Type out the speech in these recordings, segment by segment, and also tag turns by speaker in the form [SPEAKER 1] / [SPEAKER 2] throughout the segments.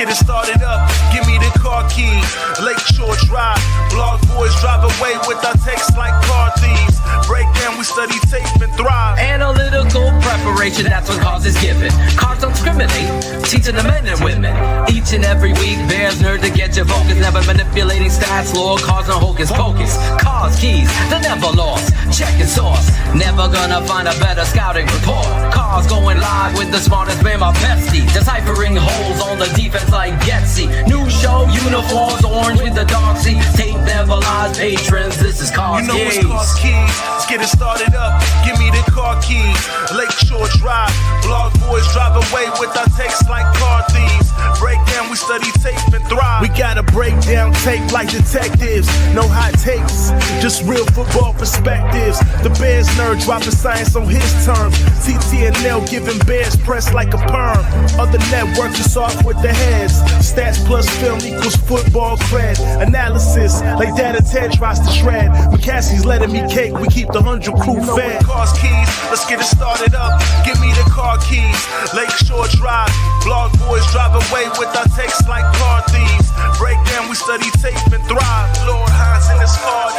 [SPEAKER 1] get it started up. Give me the car keys. Lakeshore Drive. Blog boys drive away with our texts like car thieves. Break down, we study tape and thrive.
[SPEAKER 2] Analytical preparation, that's what cause is given. Cars don't discriminate, teaching the men and women. Each and every week, bears nerd to get your focus. Never manipulating stats, lore, cars no hocus pocus. Cars, keys, they're never lost. Checking source, never gonna find a better scouting report. Cars going live with the smartest man, my bestie. Deciphering holes on the defense like Getsy. New show, uniforms, orange with the dark sea. Tape never lies, patrons, this is Cars
[SPEAKER 1] You know
[SPEAKER 2] Keys.
[SPEAKER 1] it's Cars Keys. Let's get it started up. Give me the car keys. Lakeshore Drive. Blog boys drive away with our texts like car thieves. Break down, we study tape and thrive. We gotta break down tape like detectives. No hot takes, just real football perspectives. The Bears nerd dropping science on his terms. TTNL giving Bears press like a perm. Other networks is off with the heads. Stats plus film equals football cred. Analysis like Data Ted tries to shred. McCaskey's letting me cake, we keep the 100 crew fed. Cars keys, let's get it started up. Give me the car keys. Lakeshore Drive. Blog boys drive away with our texts like car thieves. Break down, we study tape and thrive. Lord Hines in his car,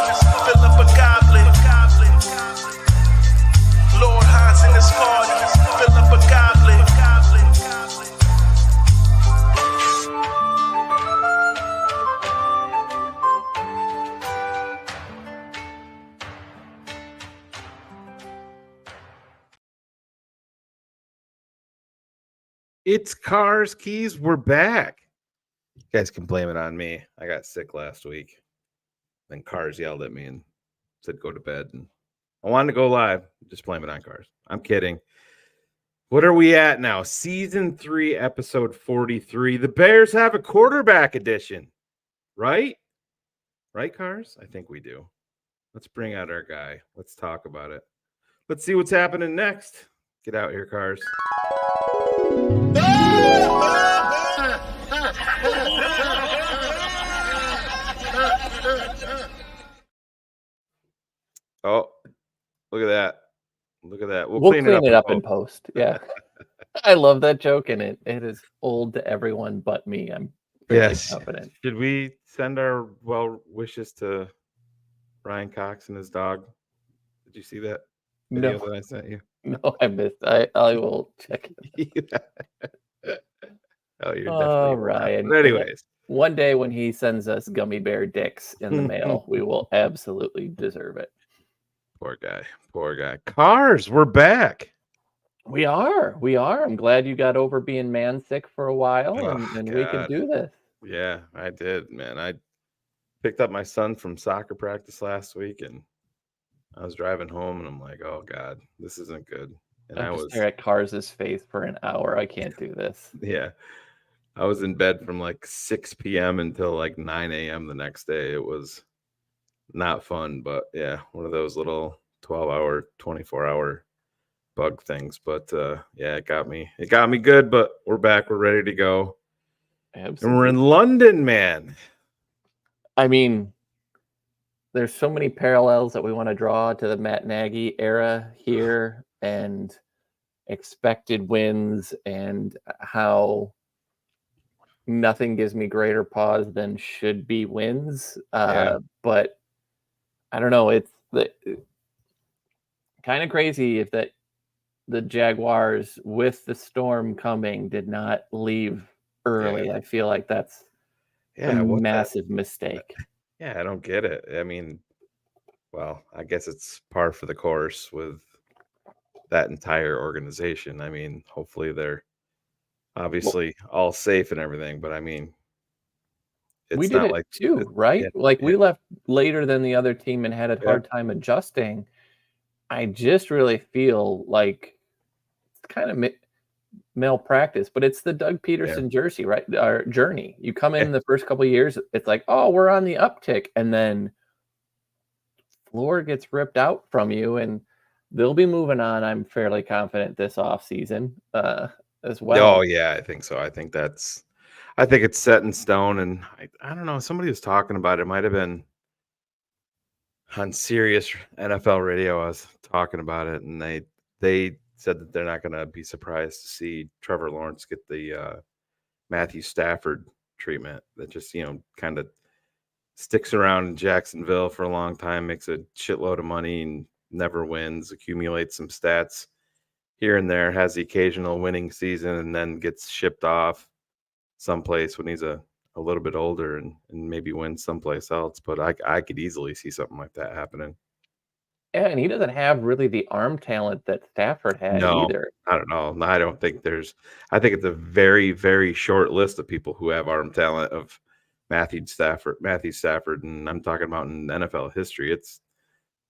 [SPEAKER 1] fill up a goblet. Lord Hines in his car, fill up a goblet.
[SPEAKER 3] It's Cars Keys. We're back. You guys can blame it on me. I got sick last week. Then Cars yelled at me and said go to bed. And I wanted to go live. Just blame it on Cars. I'm kidding. What are we at now? Season 3, episode 43. The Bears have a quarterback edition. Right? Right, Cars? I think we do. Let's bring out our guy. Let's talk about it. Let's see what's happening next. Get out here, Cars. Oh, look at that. Look at that.
[SPEAKER 4] We'll clean it up in post. Yeah. I love that joke, and it is old to everyone but me. I'm fairly confident.
[SPEAKER 3] Should we send our well wishes to Ryan Cox and his dog? Did you see that video that I sent you?
[SPEAKER 4] No, I missed. I will check it.
[SPEAKER 3] Oh, you're definitely
[SPEAKER 4] Ryan.
[SPEAKER 3] But anyways,
[SPEAKER 4] one day when he sends us gummy bear dicks in the mail, we will absolutely deserve it.
[SPEAKER 3] Poor guy. Poor guy. Cars, we're back.
[SPEAKER 4] We are. I'm glad you got over being man sick for a while, and we can do this.
[SPEAKER 3] Yeah, I did, man. I picked up my son from soccer practice last week, and I was driving home, and I'm like, oh, God, this isn't good. And
[SPEAKER 4] I was stare at Cars' face for an hour. I can't do this.
[SPEAKER 3] Yeah. I was in bed from like 6 p.m. until like 9 a.m. the next day. It was not fun, but yeah, one of those little 12-hour, 24-hour bug things. But yeah, it got me good, but we're back. We're ready to go. Absolutely. And we're in London, man.
[SPEAKER 4] I mean, there's so many parallels that we want to draw to the Matt Nagy era here and expected wins and how nothing gives me greater pause than should be wins. But I don't know. It's kind of crazy if that the Jaguars with the storm coming did not leave early. I feel like that's a massive mistake.
[SPEAKER 3] Yeah, I don't get it. I mean, well, I guess it's par for the course with that entire organization. I mean, hopefully they're obviously all safe and everything, but I mean, it's
[SPEAKER 4] we did
[SPEAKER 3] not
[SPEAKER 4] it
[SPEAKER 3] like
[SPEAKER 4] too, right? We left later than the other team and had a hard time adjusting. I just really feel like it's kind of malpractice, but it's the Doug Peterson jersey, right? Our journey. You come in the first couple of years, it's like, oh, we're on the uptick, and then floor gets ripped out from you, and they'll be moving on. I'm fairly confident this offseason as well.
[SPEAKER 3] Oh yeah, I think so. I think it's set in stone, and I don't know. Somebody was talking about it. Might have been on Sirius NFL radio. I was talking about it, and they said that they're not going to be surprised to see Trevor Lawrence get the Matthew Stafford treatment that just, kind of sticks around in Jacksonville for a long time, makes a shitload of money and never wins, accumulates some stats here and there, has the occasional winning season, and then gets shipped off someplace when he's a little bit older and maybe wins someplace else. But I could easily see something like that happening.
[SPEAKER 4] Yeah, and he doesn't have really the arm talent that Stafford had
[SPEAKER 3] No,
[SPEAKER 4] either.
[SPEAKER 3] I don't know. I don't think I think it's a very, very short list of people who have arm talent of Matthew Stafford, and I'm talking about in NFL history. It's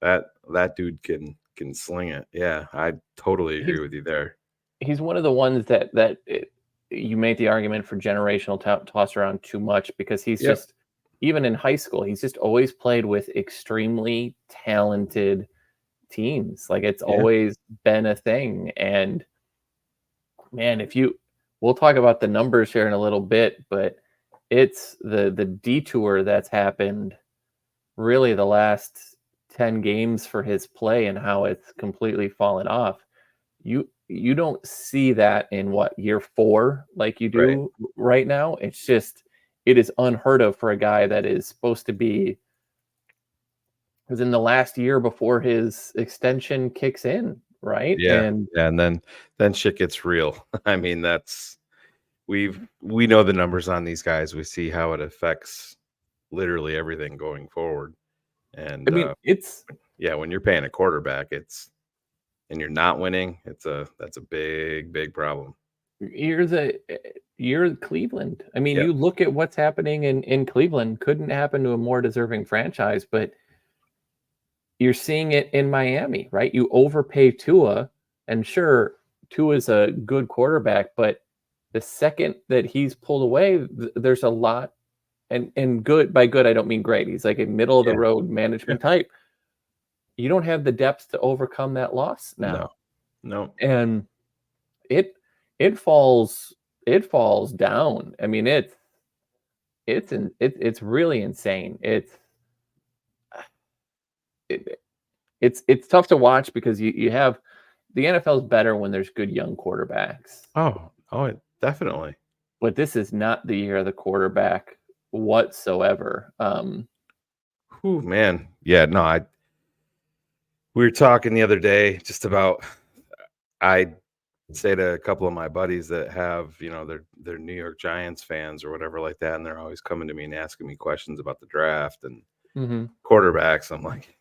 [SPEAKER 3] that dude can sling it. Yeah, I totally agree with you there.
[SPEAKER 4] He's one of the ones that you make the argument for generational toss around too much, because he's just, even in high school, he's just always played with extremely talented teams. Like, it's always been a thing. And man, we'll talk about the numbers here in a little bit, but it's the detour that's happened really the last 10 games for his play and how it's completely fallen off. You don't see that in year 4 like you do right now. It's just, it is unheard of for a guy that is supposed to be, was in the last year before his extension kicks in, right?
[SPEAKER 3] And then shit gets real. I mean, we know the numbers on these guys. We see how it affects literally everything going forward. And
[SPEAKER 4] I mean,
[SPEAKER 3] when you're paying a quarterback, and you're not winning, that's a big problem.
[SPEAKER 4] You're Cleveland. I mean, you look at what's happening in Cleveland. Couldn't happen to a more deserving franchise, but you're seeing it in Miami, right? You overpay Tua, and sure, Tua's a good quarterback, but the second that he's pulled away, there's a lot, and good, by good, I don't mean great. He's like a middle of the road management type. You don't have the depth to overcome that loss now.
[SPEAKER 3] No.
[SPEAKER 4] And it falls down. I mean, it's really insane. It's tough to watch, because you have, the NFL is better when there's good young quarterbacks.
[SPEAKER 3] Oh, definitely.
[SPEAKER 4] But this is not the year of the quarterback whatsoever.
[SPEAKER 3] Man. Yeah, no, we were talking the other day just about, I say to a couple of my buddies that have, they're New York Giants fans or whatever like that, and they're always coming to me and asking me questions about the draft and quarterbacks. I'm like,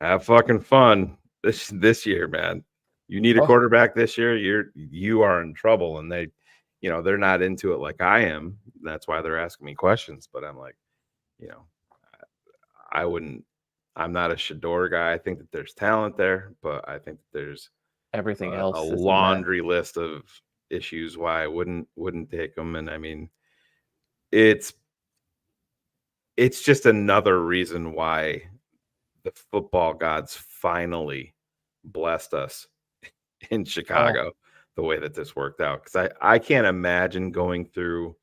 [SPEAKER 3] have fucking fun this year, man. You need a quarterback this year, you are in trouble. And they, they're not into it like I am. That's why they're asking me questions. But I'm like, I'm not a Shador guy. I think that there's talent there, but I think that there's
[SPEAKER 4] everything else,
[SPEAKER 3] a laundry list of issues why I wouldn't take them. And I mean, it's just another reason why the football gods finally blessed us in Chicago the way that this worked out. Because I can't imagine going through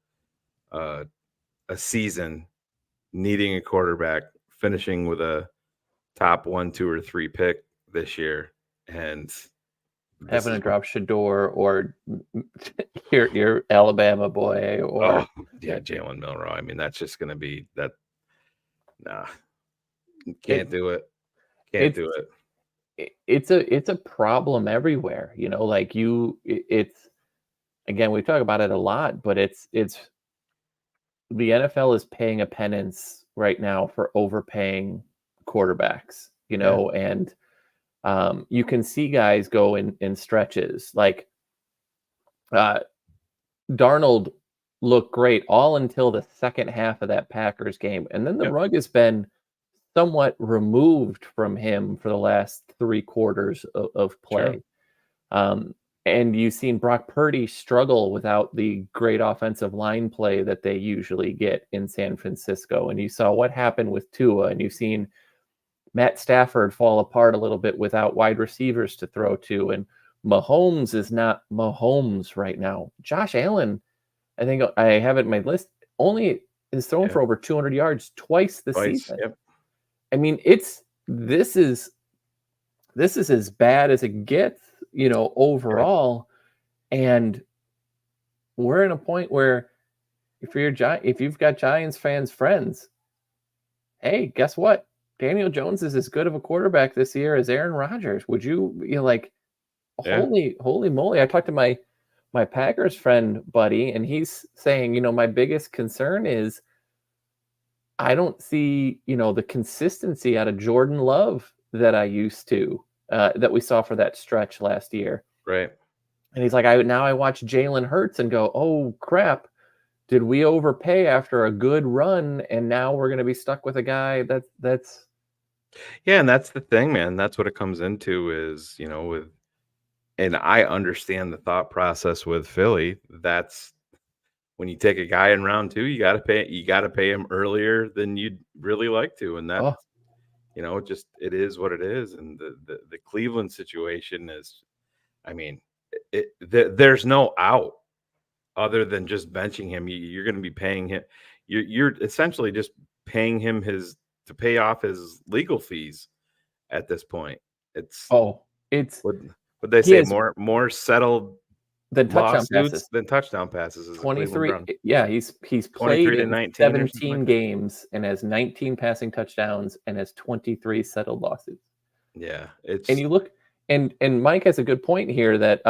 [SPEAKER 3] a season needing a quarterback, finishing with a top 1, 2, or 3 pick this year, and
[SPEAKER 4] having to drop Shador or your Alabama boy, or
[SPEAKER 3] Jalen Milroe. I mean, that's just going to be that. Nah, can't do it. Can't do it.
[SPEAKER 4] It's a problem everywhere. Like it's, again, we talk about it a lot, but it's the NFL is paying a penance right now for overpaying quarterbacks. And you can see guys go in stretches. Like Darnold looked great all until the second half of that Packers game. And then the rug has been somewhat removed from him for the last 3 quarters of play. Sure. And you've seen Brock Purdy struggle without the great offensive line play that they usually get in San Francisco. And you saw what happened with Tua, and you've seen Matt Stafford fall apart a little bit without wide receivers to throw to. And Mahomes is not Mahomes right now. Josh Allen, I think I have it in my list, only is thrown for over 200 yards twice this season.
[SPEAKER 3] Yep.
[SPEAKER 4] I mean, this is as bad as it gets, overall. And we're in a point where if you've got Giants fans friends, hey, guess what? Daniel Jones is as good of a quarterback this year as Aaron Rodgers. Would you like,
[SPEAKER 3] Yeah.
[SPEAKER 4] holy moly? I talked to my Packers friend buddy, and he's saying, my biggest concern is I don't see, the consistency out of Jordan Love that I used to, that we saw for that stretch last year.
[SPEAKER 3] Right.
[SPEAKER 4] And he's like, I watch Jalen Hurts and go, oh crap, did we overpay after a good run, and now we're going to be stuck with a guy that's.
[SPEAKER 3] Yeah, and that's the thing, man. That's what it comes into is, and I understand the thought process with Philly. That's when you take a guy in round 2, you got to pay him earlier than you'd really like to, and that, just it is what it is. And the Cleveland situation is, I mean, there's no out other than just benching him. You're going to be paying him. You're essentially just paying him to pay off his legal fees at this point. It's what they say, more settled
[SPEAKER 4] than
[SPEAKER 3] touchdown passes.
[SPEAKER 4] 23. Yeah, he's played in 17 games and has 19 passing touchdowns and has 23 settled lawsuits.
[SPEAKER 3] Yeah,
[SPEAKER 4] and you look, and Mike has a good point here that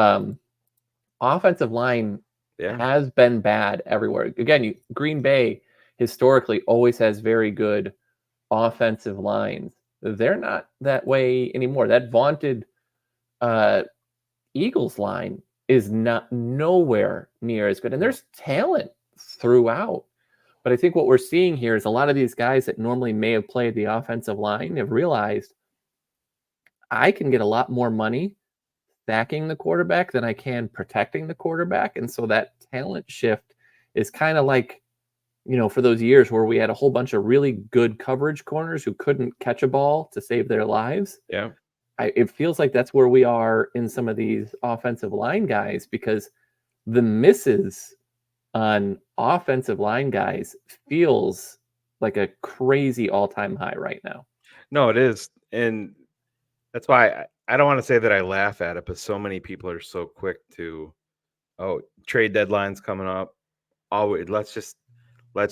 [SPEAKER 4] offensive line has been bad everywhere. Again, Green Bay historically always has very good offensive lines. They're not that way anymore. That vaunted Eagles line is nowhere near as good. And there's talent throughout. But I think what we're seeing here is a lot of these guys that normally may have played the offensive line have realized I can get a lot more money sacking the quarterback than I can protecting the quarterback. And so that talent shift is kind of like, for those years where we had a whole bunch of really good coverage corners who couldn't catch a ball to save their lives.
[SPEAKER 3] Yeah.
[SPEAKER 4] It feels like that's where we are in some of these offensive line guys, because the misses on offensive line guys feels like a crazy all-time high right now.
[SPEAKER 3] No, it is. And that's why I don't want to say that I laugh at it, but so many people are so quick to, trade deadline's coming up. Let's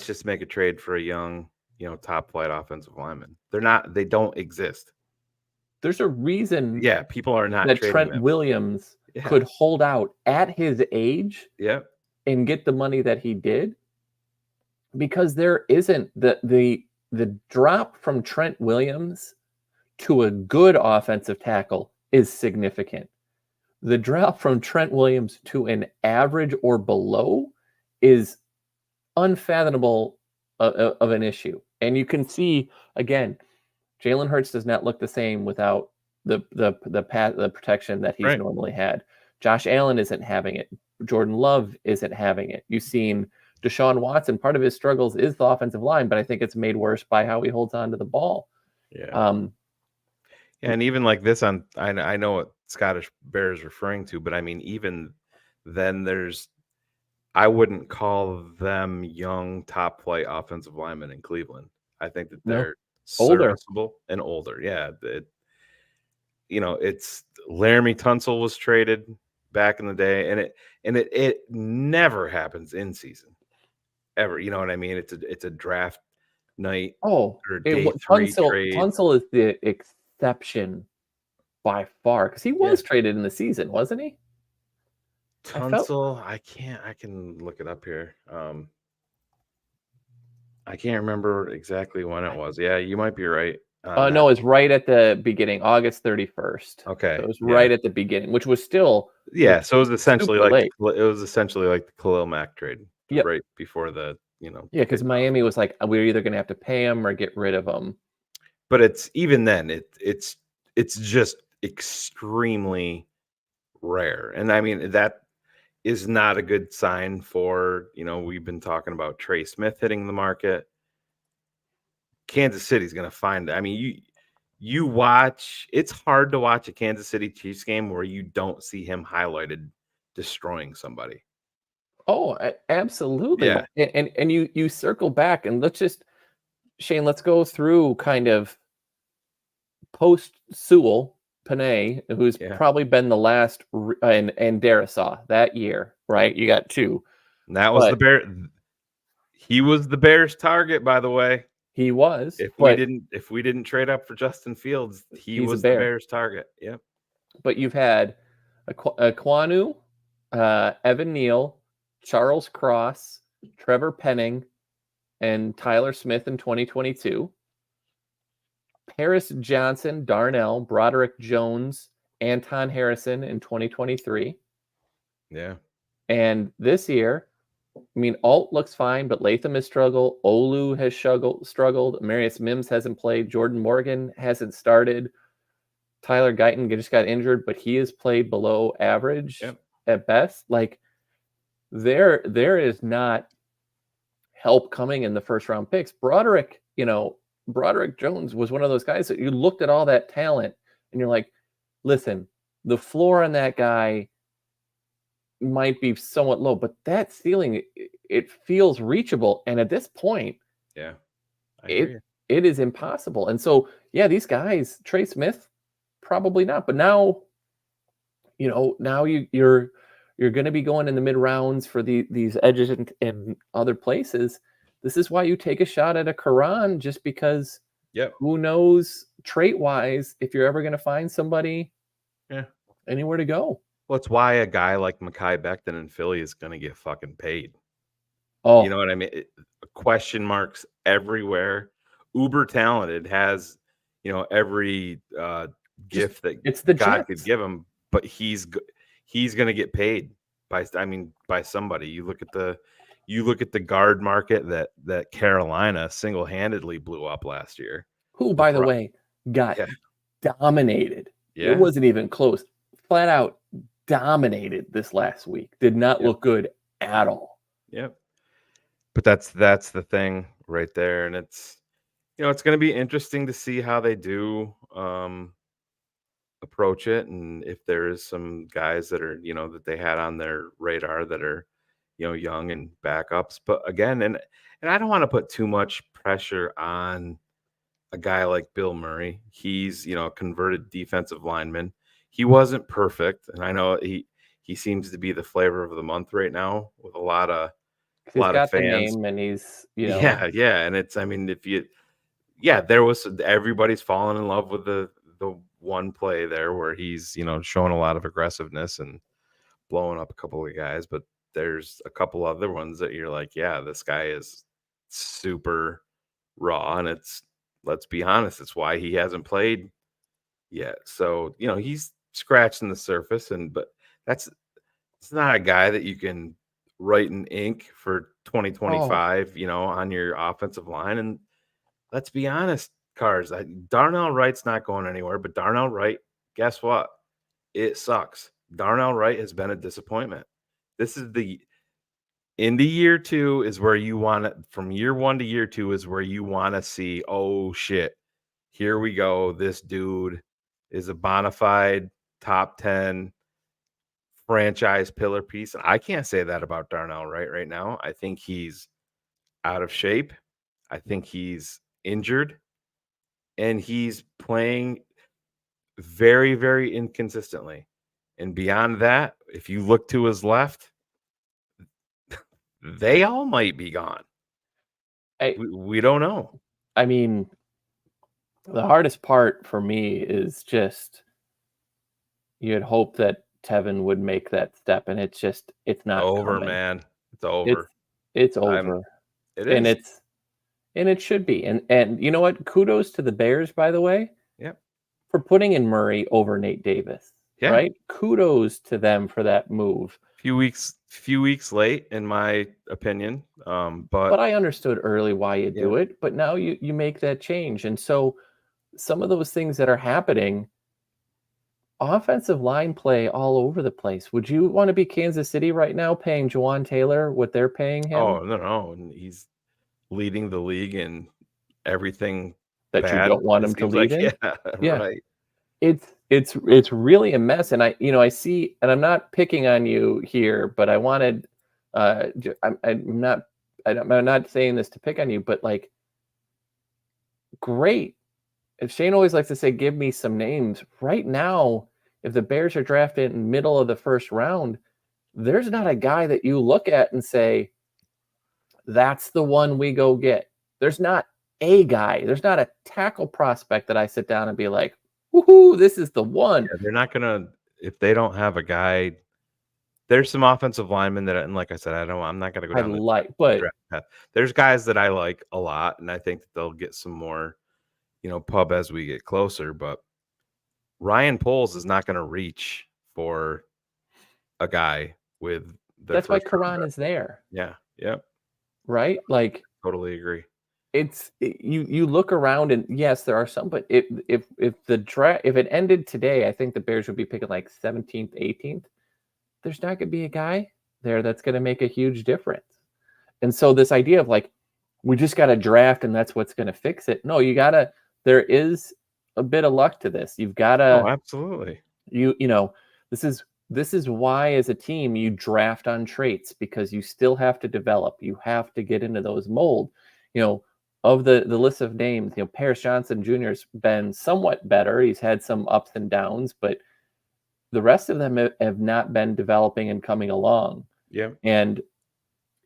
[SPEAKER 3] just make a trade for a young, top flight offensive lineman. They don't exist.
[SPEAKER 4] There's a reason
[SPEAKER 3] people are not
[SPEAKER 4] that Trent Williams could hold out at his age and get the money that he did, because there isn't the drop from Trent Williams to a good offensive tackle is significant. The drop from Trent Williams to an average or below is unfathomable of an issue. And you can see, again, Jalen Hurts does not look the same without the protection that he's normally had. Josh Allen isn't having it. Jordan Love isn't having it. You've seen Deshaun Watson. Part of his struggles is the offensive line, but I think it's made worse by how he holds on to the ball.
[SPEAKER 3] Yeah. And even like this I know what Scottish Bear is referring to, but I mean, even then I wouldn't call them young top flight offensive linemen in Cleveland. I think that they're serviceable and older. Yeah. It's Laramie Tunsil was traded back in the day, and it never happens in season ever. You know what I mean? It's a draft night.
[SPEAKER 4] Or day 3 trade. Tunsil is the exception by far, because he was traded in the season, wasn't he?
[SPEAKER 3] Tunsil, I can look it up here. I can't remember exactly when it was. Yeah, you might be right.
[SPEAKER 4] No, it's right at the beginning, August 31st.
[SPEAKER 3] Okay,
[SPEAKER 4] so it was right at the beginning, which was still
[SPEAKER 3] so it was essentially like the Khalil Mack trade, right before the
[SPEAKER 4] because Miami was like, we're either going to have to pay him or get rid of him.
[SPEAKER 3] But it's even then it's just extremely rare, and I mean that is not a good sign for we've been talking about Trey Smith hitting the market. Kansas City's going to find. I mean, you watch. It's hard to watch a Kansas City Chiefs game where you don't see him highlighted destroying somebody.
[SPEAKER 4] Oh, absolutely.
[SPEAKER 3] Yeah.
[SPEAKER 4] And you circle back, and let's go through kind of post Sewell, Panay, who's probably been the last, and Darisaw that year, right? You got two.
[SPEAKER 3] And that was the Bear. He was the Bears' target, by the way.
[SPEAKER 4] He was.
[SPEAKER 3] If
[SPEAKER 4] but
[SPEAKER 3] we didn't trade up for Justin Fields, he
[SPEAKER 4] he's a
[SPEAKER 3] was the
[SPEAKER 4] Bear.
[SPEAKER 3] Bears' target. Yep.
[SPEAKER 4] But you've had Kwanu, Evan Neal, Charles Cross, Trevor Penning, and Tyler Smith in 2022. Paris Johnson, Darnell, Broderick Jones, Anton Harrison in 2023.
[SPEAKER 3] Yeah.
[SPEAKER 4] And this year, I mean, Alt looks fine, but Latham has struggled. Olu has struggled. Marius Mims hasn't played. Jordan Morgan hasn't started. Tyler Guyton just got injured, but he has played below average at best. Like, there is not help coming in the first round picks. Broderick Jones was one of those guys that you looked at all that talent and you're like, listen, the floor on that guy might be somewhat low, but that ceiling, it feels reachable. And at this point, it is impossible. And so, these guys, Trey Smith, probably not. But now, now you're going to be going in the mid rounds for these edges and other places. This is why you take a shot at a Karan, just because who knows trait wise if you're ever going to find somebody anywhere to go.
[SPEAKER 3] Well, it's why a guy like Mekhi Becton in Philly is going to get fucking paid.
[SPEAKER 4] Oh,
[SPEAKER 3] you know what I mean? Question marks everywhere. Uber talented, has every gift that
[SPEAKER 4] it's the
[SPEAKER 3] God
[SPEAKER 4] Jets.
[SPEAKER 3] could give him, but he's going to get paid by somebody. You look at the guard market that Carolina single-handedly blew up last year.
[SPEAKER 4] Who, by the way, got dominated.
[SPEAKER 3] Yeah.
[SPEAKER 4] It wasn't even close. Flat out dominated this last week. Did not look good at all.
[SPEAKER 3] Yep. But that's the thing right there, and it's it's going to be interesting to see how they do approach it, and if there is some guys that are that they had on their radar that are young and backups. But again, and I don't want to put too much pressure on a guy like Bill Murray. He's a converted defensive lineman. He wasn't perfect, and I know he seems to be the flavor of the month right now with a lot of
[SPEAKER 4] got
[SPEAKER 3] fans.
[SPEAKER 4] The name, and he's
[SPEAKER 3] and it's there was everybody's falling in love with the one play there where he's showing a lot of aggressiveness and blowing up a couple of guys, but there's a couple other ones that you're like, this guy is super raw, and let's be honest, it's why he hasn't played yet. So he's scratching the surface, but it's not a guy that you can write in ink for 2025 on your offensive line. And let's be honest, Cars, Darnell Wright's not going anywhere, but Darnell Wright, guess what? It sucks. Darnell Wright has been a disappointment. This is into year two is where you want it. From year one to year two is where you want to see, oh shit, here we go. This dude is a bona fide top 10 franchise pillar piece. And I can't say that about Darnell Wright right now. I think he's out of shape. I think he's injured. And he's playing very, very inconsistently. And beyond that, if you look to his left, they all might be gone. We don't know.
[SPEAKER 4] I mean, the hardest part for me is just you'd hope that Tevin would make that step, and it's not
[SPEAKER 3] over,
[SPEAKER 4] coming.
[SPEAKER 3] Man. It's over.
[SPEAKER 4] It's over.
[SPEAKER 3] It is.
[SPEAKER 4] And it should be. And you know what? Kudos to the Bears, by the way.
[SPEAKER 3] Yep.
[SPEAKER 4] For putting in Murray over Nate Davis.
[SPEAKER 3] Yeah.
[SPEAKER 4] Right? Kudos to them for that move.
[SPEAKER 3] Few weeks late, in my opinion.
[SPEAKER 4] But I understood early why you do it. But now you make that change. And so some of those things that are happening, offensive line play all over the place. Would you want to be Kansas City right now paying Juwan Taylor what they're paying him?
[SPEAKER 3] Oh, no. And he's leading the league in everything
[SPEAKER 4] that
[SPEAKER 3] bad,
[SPEAKER 4] you don't want him to lead in.
[SPEAKER 3] Yeah. Right.
[SPEAKER 4] It's really a mess. And I see, and I'm not picking on you here, but I wanted, I'm not saying this to pick on you, but like, great. If Shane always likes to say, give me some names right now, if the Bears are drafted in middle of the first round, there's not a guy that you look at and say, that's the one we go get. There's not a guy. There's not a tackle prospect that I sit down and be like, woohoo, this is the one.
[SPEAKER 3] Yeah, they're not gonna if they don't have a guy. There's some offensive linemen that, and like I said, I'm not gonna go
[SPEAKER 4] I
[SPEAKER 3] down the
[SPEAKER 4] like, but
[SPEAKER 3] draft path. There's guys that I like a lot, and I think that they'll get some more, pub as we get closer. But Ryan Poles is not gonna reach for a guy with their
[SPEAKER 4] that's why
[SPEAKER 3] first round
[SPEAKER 4] Karan
[SPEAKER 3] draft.
[SPEAKER 4] is there,
[SPEAKER 3] Yeah, yep,
[SPEAKER 4] right? Like,
[SPEAKER 3] totally agree.
[SPEAKER 4] you look around and yes, there are some, but if the draft, if it ended today, I think the Bears would be picking like 17th, 18th. There's not going to be a guy there that's going to make a huge difference. And so this idea of like, we just got to draft and that's what's going to fix it. No, there is a bit of luck to this. You've got to,
[SPEAKER 3] Oh, absolutely.
[SPEAKER 4] this is why as a team you draft on traits, because you still have to develop. You have to get into those mold, of the list of names, Paris Johnson Jr. has been somewhat better. He's had some ups and downs, but the rest of them have not been developing and coming along.
[SPEAKER 3] Yeah.
[SPEAKER 4] And,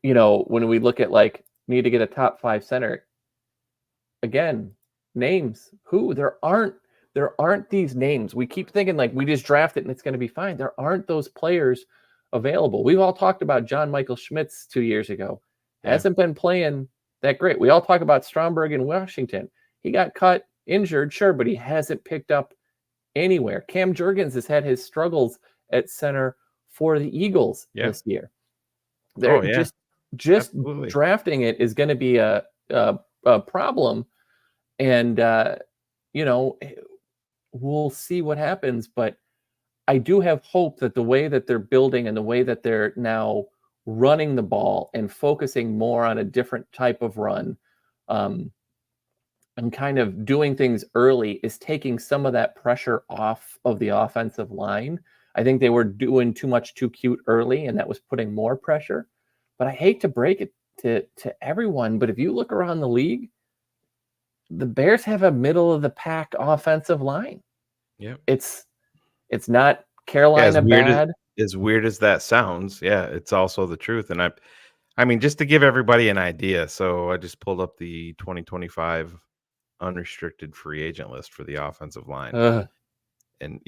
[SPEAKER 4] when we look at like, need to get a top 5 center, again, names, there aren't these names. We keep thinking like we just draft it and it's going to be fine. There aren't those players available. We've all talked about John Michael Schmitz 2 years ago.
[SPEAKER 3] Yeah.
[SPEAKER 4] Hasn't been playing that great. We all talk about Stromberg in Washington. He got cut, injured, sure, but he hasn't picked up anywhere. Cam Jurgens has had his struggles at center for the Eagles this year. They're just
[SPEAKER 3] Absolutely.
[SPEAKER 4] drafting it is going to be a problem, and we'll see what happens. But I do have hope that the way that they're building and the way that they're now running the ball and focusing more on a different type of run, and kind of doing things early is taking some of that pressure off of the offensive line. I think they were doing too much too cute early, and that was putting more pressure. But I hate to break it to everyone, but if you look around the league, the Bears have a middle of the pack offensive line.
[SPEAKER 3] Yeah.
[SPEAKER 4] It's not Carolina bad.
[SPEAKER 3] As weird as that sounds, it's also the truth. And I mean, just to give everybody an idea, so I just pulled up the 2025 unrestricted free agent list for the offensive line. And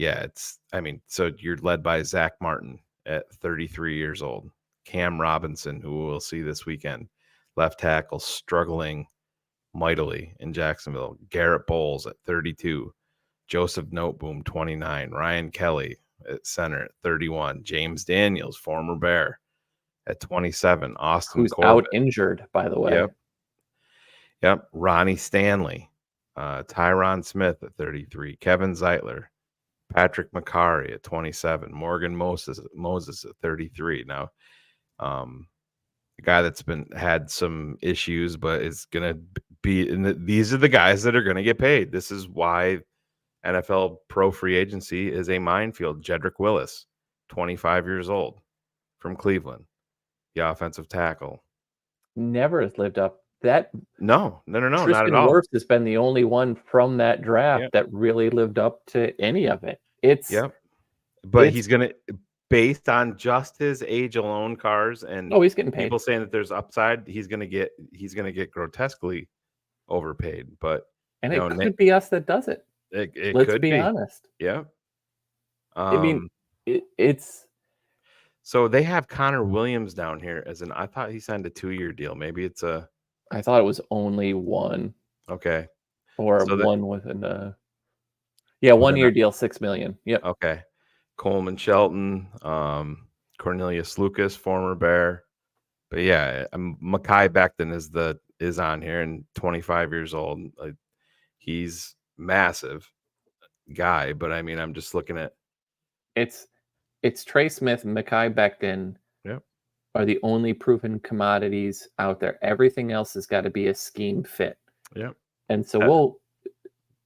[SPEAKER 3] so you're led by Zach Martin at 33 years old, Cam Robinson, who we'll see this weekend, left tackle, struggling mightily in Jacksonville, Garrett Bowles at 32, Joseph Noteboom, 29, Ryan Kelly at center at 31, James Daniels, former Bear, at 27, Austin
[SPEAKER 4] who's
[SPEAKER 3] Corbett,
[SPEAKER 4] out injured, by the way.
[SPEAKER 3] Yep. Ronnie Stanley, Tyron Smith at 33, Kevin Zeitler, Patrick McCarry at 27, Morgan Moses at 33. Now, a guy that's had some issues, but is going to be. These are the guys that are going to get paid. This is why NFL pro free agency is a minefield. Jedrick Willis, 25 years old, from Cleveland, the offensive tackle.
[SPEAKER 4] Never has lived up.
[SPEAKER 3] No, not at all.
[SPEAKER 4] Tristan Wirfs has been the only one from that draft that really lived up to any of it.
[SPEAKER 3] But he's gonna, based on just his age alone, cars and
[SPEAKER 4] he's getting paid.
[SPEAKER 3] People saying that there's upside, he's gonna get grotesquely overpaid. But
[SPEAKER 4] it could be us that does it. Let's be honest.
[SPEAKER 3] Yeah.
[SPEAKER 4] I mean, it's.
[SPEAKER 3] So they have Connor Williams down here I thought he signed a 2-year deal. Maybe it's
[SPEAKER 4] I thought it was only one.
[SPEAKER 3] Okay.
[SPEAKER 4] Or one with 1-year deal, $6 million. Yep.
[SPEAKER 3] Okay. Coleman Shelton, Cornelius Lucas, former Bear. But Mekhi Becton is on here, and 25 years old. He's massive guy, but I mean, I'm just looking at
[SPEAKER 4] it's Trey Smith and Mekhi Becton are the only proven commodities out there. Everything else has got to be a scheme fit.
[SPEAKER 3] Yep.
[SPEAKER 4] And so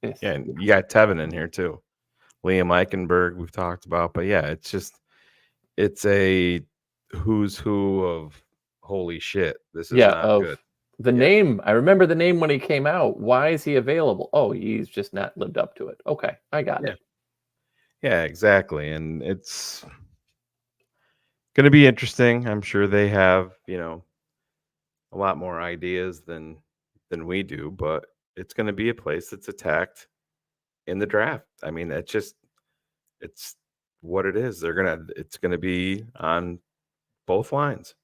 [SPEAKER 3] and you got Tevin in here too. Liam Eichenberg we've talked about, but it's a who's who of holy shit. This is not good.
[SPEAKER 4] The name, I remember the name when he came out. Why is he available? Oh, he's just not lived up to it. Okay, I got it.
[SPEAKER 3] Yeah, exactly. And it's going to be interesting. I'm sure they have, a lot more ideas than we do, but it's going to be a place that's attacked in the draft. I mean, it's what it is. It's going to be on both lines.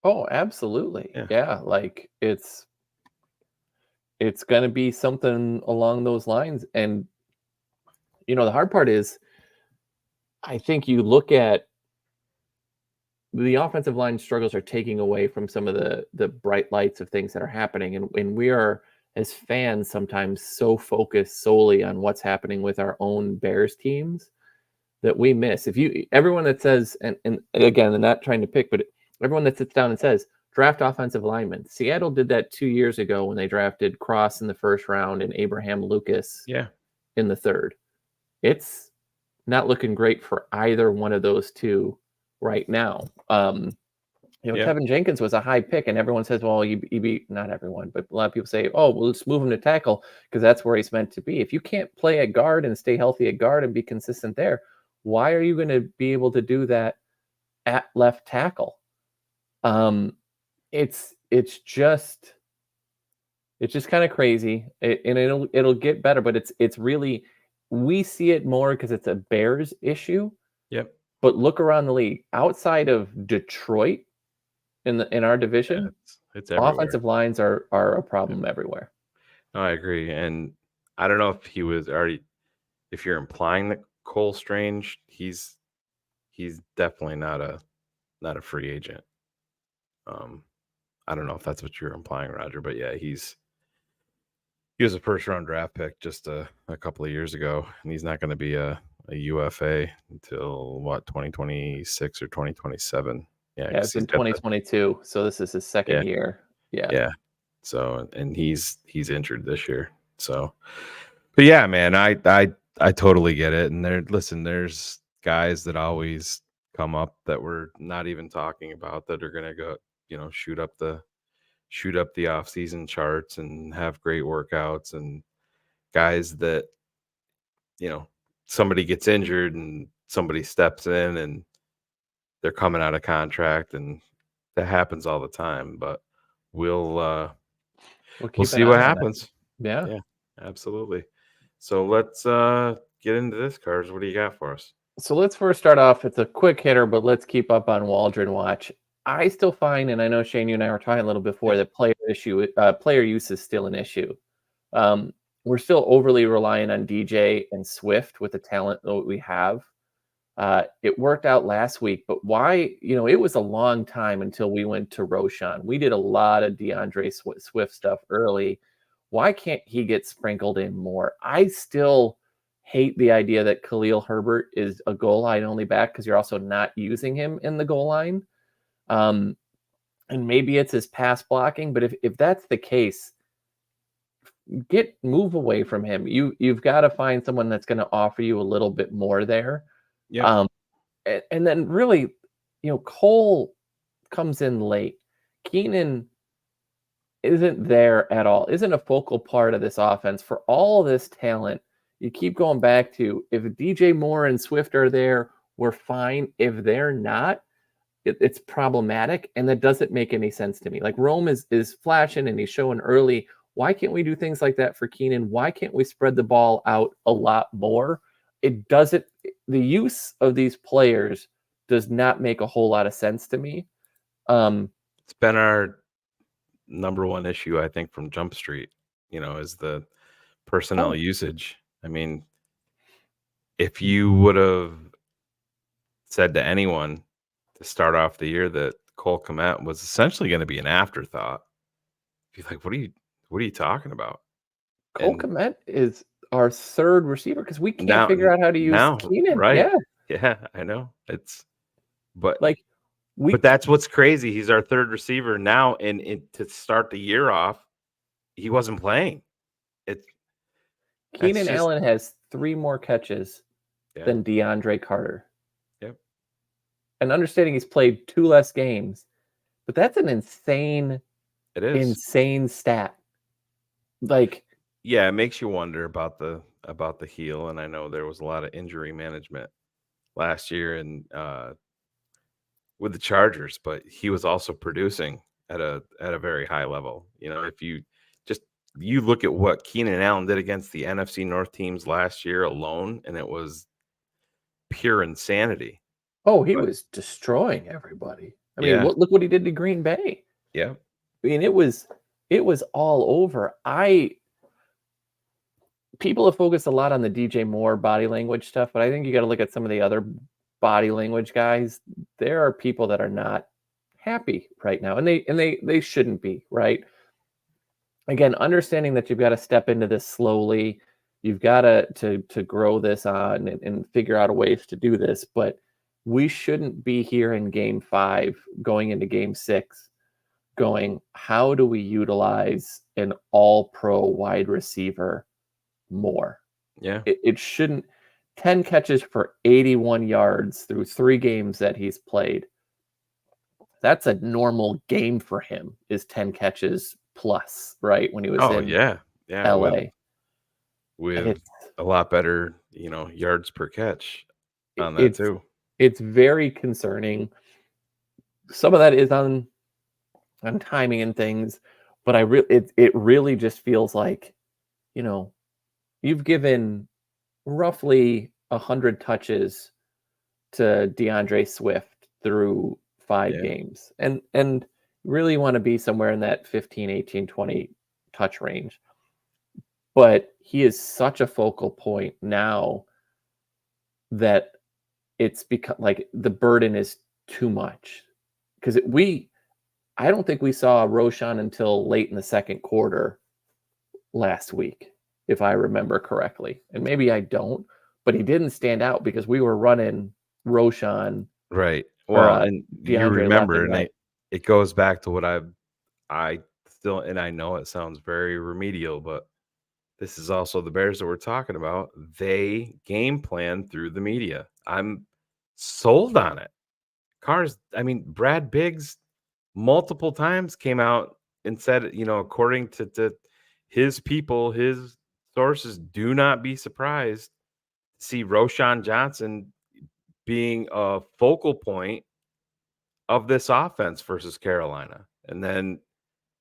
[SPEAKER 4] Oh, absolutely.
[SPEAKER 3] Yeah.
[SPEAKER 4] Yeah, like it's going to be something along those lines. And the hard part is, I think you look at the offensive line struggles are taking away from some of the bright lights of things that are happening, and we are, as fans, sometimes so focused solely on what's happening with our own Bears teams that we miss. Everyone that says, and again, I'm not trying to pick, but everyone that sits down and says draft offensive linemen. Seattle did that 2 years ago when they drafted Cross in the first round and Abraham Lucas in the third. It's not looking great for either one of those two right now. Kevin Jenkins was a high pick, and everyone says, well, he beat, not everyone, but a lot of people say, oh, well, let's move him to tackle because that's where he's meant to be. If you can't play at guard and stay healthy at guard and be consistent there, why are you going to be able to do that at left tackle? It's just kind of crazy, and it'll get better, but it's really, we see it more because it's a Bears issue.
[SPEAKER 3] Yep.
[SPEAKER 4] But look around the league, outside of Detroit in our division,
[SPEAKER 3] it's everywhere.
[SPEAKER 4] Offensive lines are a problem everywhere.
[SPEAKER 3] No, I agree, and I don't know if he was already. If you're implying that Cole Strange, he's definitely not a free agent. I don't know if that's what you're implying, Roger, but yeah, he was a first round draft pick just a couple of years ago, and he's not going to be a UFA until 2026 or 2027. Yeah,
[SPEAKER 4] it's in 2022, so this is his second year. Yeah.
[SPEAKER 3] So, and he's injured this year. So, but yeah, man, I totally get it. And there's guys that always come up that we're not even talking about that are gonna go, shoot up the off-season charts and have great workouts, and guys that somebody gets injured and somebody steps in and they're coming out of contract, and that happens all the time. But we'll see what happens.
[SPEAKER 4] Yeah,
[SPEAKER 3] absolutely. So let's get into this, Cars. What do you got for us?
[SPEAKER 4] So let's first start off. It's a quick hitter, but let's keep up on Waldron Watch. I still find, and I know Shane, you and I were talking a little before, that player use is still an issue. We're still overly reliant on DJ and Swift with the talent that we have. It worked out last week, but why? It was a long time until we went to Roshan. We did a lot of DeAndre Swift stuff early. Why can't he get sprinkled in more? I still hate the idea that Khalil Herbert is a goal line only back because you're also not using him in the goal line. And maybe it's his pass blocking, but if that's the case, move away from him. You've got to find someone that's going to offer you a little bit more there.
[SPEAKER 3] Yeah.
[SPEAKER 4] And then really, Cole comes in late. Keenan isn't there at all, isn't a focal part of this offense. For all this talent, you keep going back to, if DJ Moore and Swift are there, we're fine. If they're not, it's problematic, and that doesn't make any sense to me. Like, Rome is flashing and he's showing early. Why can't we do things like that for Keenan? Why can't we spread the ball out a lot more? It doesn't. The use of these players does not make a whole lot of sense to me.
[SPEAKER 3] It's been our number one issue, I think, from Jump Street, is the personnel usage. I mean, if you would have said to anyone to start off the year that Cole Kmet was essentially going to be an afterthought, be like, what are you talking about?
[SPEAKER 4] Cole Kmet is our third receiver because we can't figure out how to use Keenan.
[SPEAKER 3] Right? Yeah, I know. But that's what's crazy. He's our third receiver now, and to start the year off, he wasn't playing.
[SPEAKER 4] Keenan Allen has 3 more catches than DeAndre Carter.
[SPEAKER 3] Yep.
[SPEAKER 4] And understanding he's played 2 less games, but that's an insane stat. Like,
[SPEAKER 3] yeah, it makes you wonder about the heel, and I know there was a lot of injury management last year and with the Chargers, but he was also producing at a very high level. You know, if you look at what Keenan Allen did against the NFC North teams last year alone, and it was pure insanity.
[SPEAKER 4] Oh, he was destroying everybody. I mean,
[SPEAKER 3] Yeah.
[SPEAKER 4] look what he did to Green Bay.
[SPEAKER 3] Yeah.
[SPEAKER 4] I mean, it was all over. People have focused a lot on the DJ Moore body language stuff, but I think you got to look at some of the other body language guys. There are people that are not happy right now, and they shouldn't be, right? Again, understanding that you've got to step into this slowly, you've got to grow this on and figure out ways to do this, but we shouldn't be here in game 5 going into game 6 going, how do we utilize an all-pro wide receiver more?
[SPEAKER 3] Yeah.
[SPEAKER 4] It shouldn't. 10 catches for 81 yards through 3 games that he's played. That's a normal game for him, is 10 catches plus, right? When he was in LA.
[SPEAKER 3] With a lot better, yards per catch on that too.
[SPEAKER 4] It's very concerning. Some of that is on timing and things, but it really just feels like, you've given roughly 100 touches to DeAndre Swift through 5 games, and really want to be somewhere in that 15, 18, 20 touch range. But he is such a focal point now that it's become like the burden is too much, because I don't think we saw Roschon until late in the second quarter last week, if I remember correctly. And maybe I don't, but he didn't stand out because we were running Roschon.
[SPEAKER 3] Right. Well, and you
[SPEAKER 4] DeAndre
[SPEAKER 3] remember,
[SPEAKER 4] and right.
[SPEAKER 3] it goes back to what I still, and I know it sounds very remedial, but this is also the Bears that we're talking about. They game plan through the media. I'm sold on it. Brad Biggs multiple times came out and said, according to his people, his sources, do not be surprised to see Roschon Johnson being a focal point of this offense versus Carolina. And then,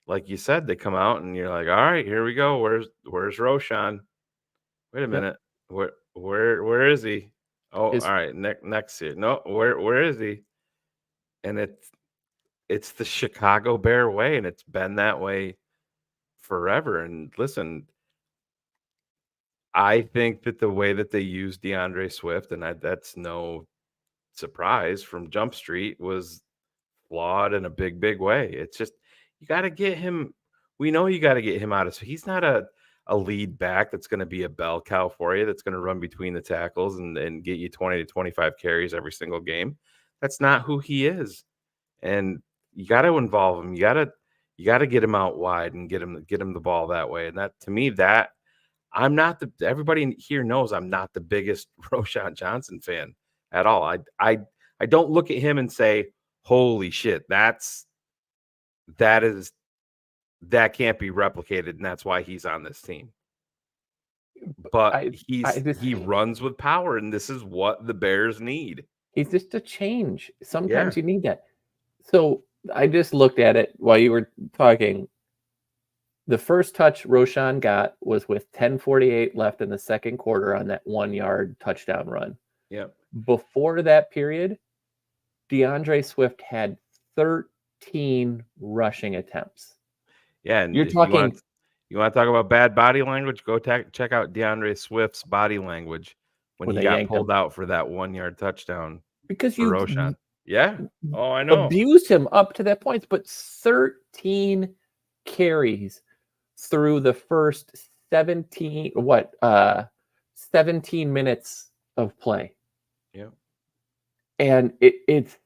[SPEAKER 3] like you said, they come out and you're like, all right, here we go. Where's Roschon? Wait a minute. Where is he? Oh, all right. Next year. No, where is he? And it's the Chicago Bear way, and it's been that way forever. And listen, I think that the way that they used DeAndre Swift, and that's no surprise from Jump Street, was flawed in a big way. It's just, you got to get him. We know you got to get him out of. So he's not a lead back that's going to be a bell cow for you, that's going to run between the tackles and get you 20 to 25 carries every single game. That's not who he is. And you got to involve him. You got to get him out wide and get him the ball that way. And that, to me, that I'm not everybody here knows I'm not the biggest Roschon Johnson fan at all. I don't look at him and say, holy shit, that can't be replicated, and that's why he's on this team. But he runs with power, and this is what the Bears need.
[SPEAKER 4] He's just a change. Sometimes you need that. So I just looked at it while you were talking. The first touch Roschon got was with 10:48 left in the second quarter on that 1-yard touchdown run.
[SPEAKER 3] Yeah.
[SPEAKER 4] Before that period, DeAndre Swift had 13 rushing attempts.
[SPEAKER 3] Yeah, and
[SPEAKER 4] you're talking.
[SPEAKER 3] You want to talk about bad body language? Go check out DeAndre Swift's body language when he got pulled out for that 1-yard touchdown.
[SPEAKER 4] Because
[SPEAKER 3] you Roschon. Yeah. Oh, I know.
[SPEAKER 4] Abused him up to that point, but 13 carries through the first 17 minutes of play.
[SPEAKER 3] Yeah.
[SPEAKER 4] And it's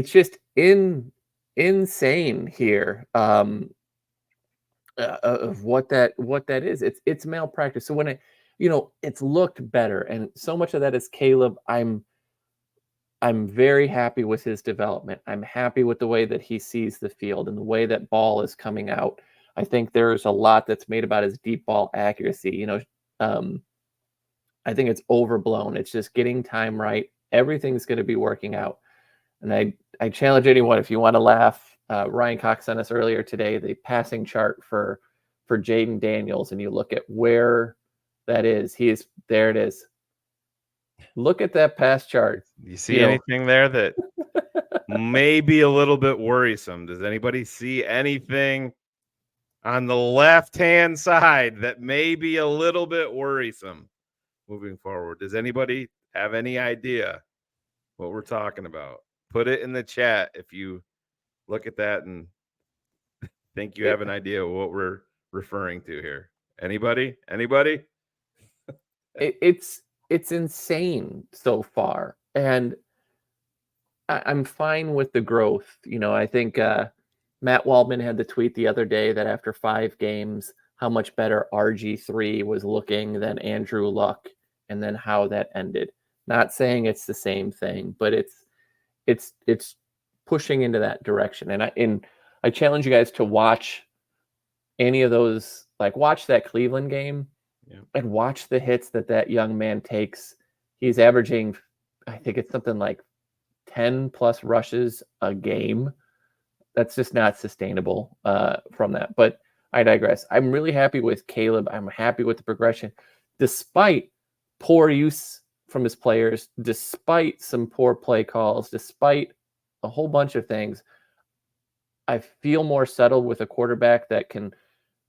[SPEAKER 4] just insane here of what that is. It's malpractice. So when it's looked better, and so much of that is Caleb. I'm very happy with his development. I'm happy with the way that he sees the field and the way that ball is coming out. I think there's a lot that's made about his deep ball accuracy. I think it's overblown. It's just getting time right. Everything's going to be working out. And I challenge anyone, if you want to laugh, Ryan Cox sent us earlier today the passing chart for Jaden Daniels, and you look at where that is. There it is. Look at that pass chart.
[SPEAKER 3] You see anything there that may be a little bit worrisome? Does anybody see anything on the left-hand side that may be a little bit worrisome moving forward? Does anybody have any idea what we're talking about? Put it in the chat if you look at that and think you have an idea of what we're referring to here. Anybody?
[SPEAKER 4] It's insane so far, and I'm fine with the growth. I think Matt Waldman had the tweet the other day that after 5 games, how much better RG3 was looking than Andrew Luck, and then how that ended. Not saying it's the same thing, but it's pushing into that direction. And I challenge you guys to watch any of those, like watch that Cleveland game and watch the hits that young man takes. He's averaging, I think it's something like 10 plus rushes a game. That's just not sustainable from that. But I digress. I'm really happy with Caleb. I'm happy with the progression, despite poor use from his players, despite some poor play calls, despite a whole bunch of things. I feel more settled with a quarterback that can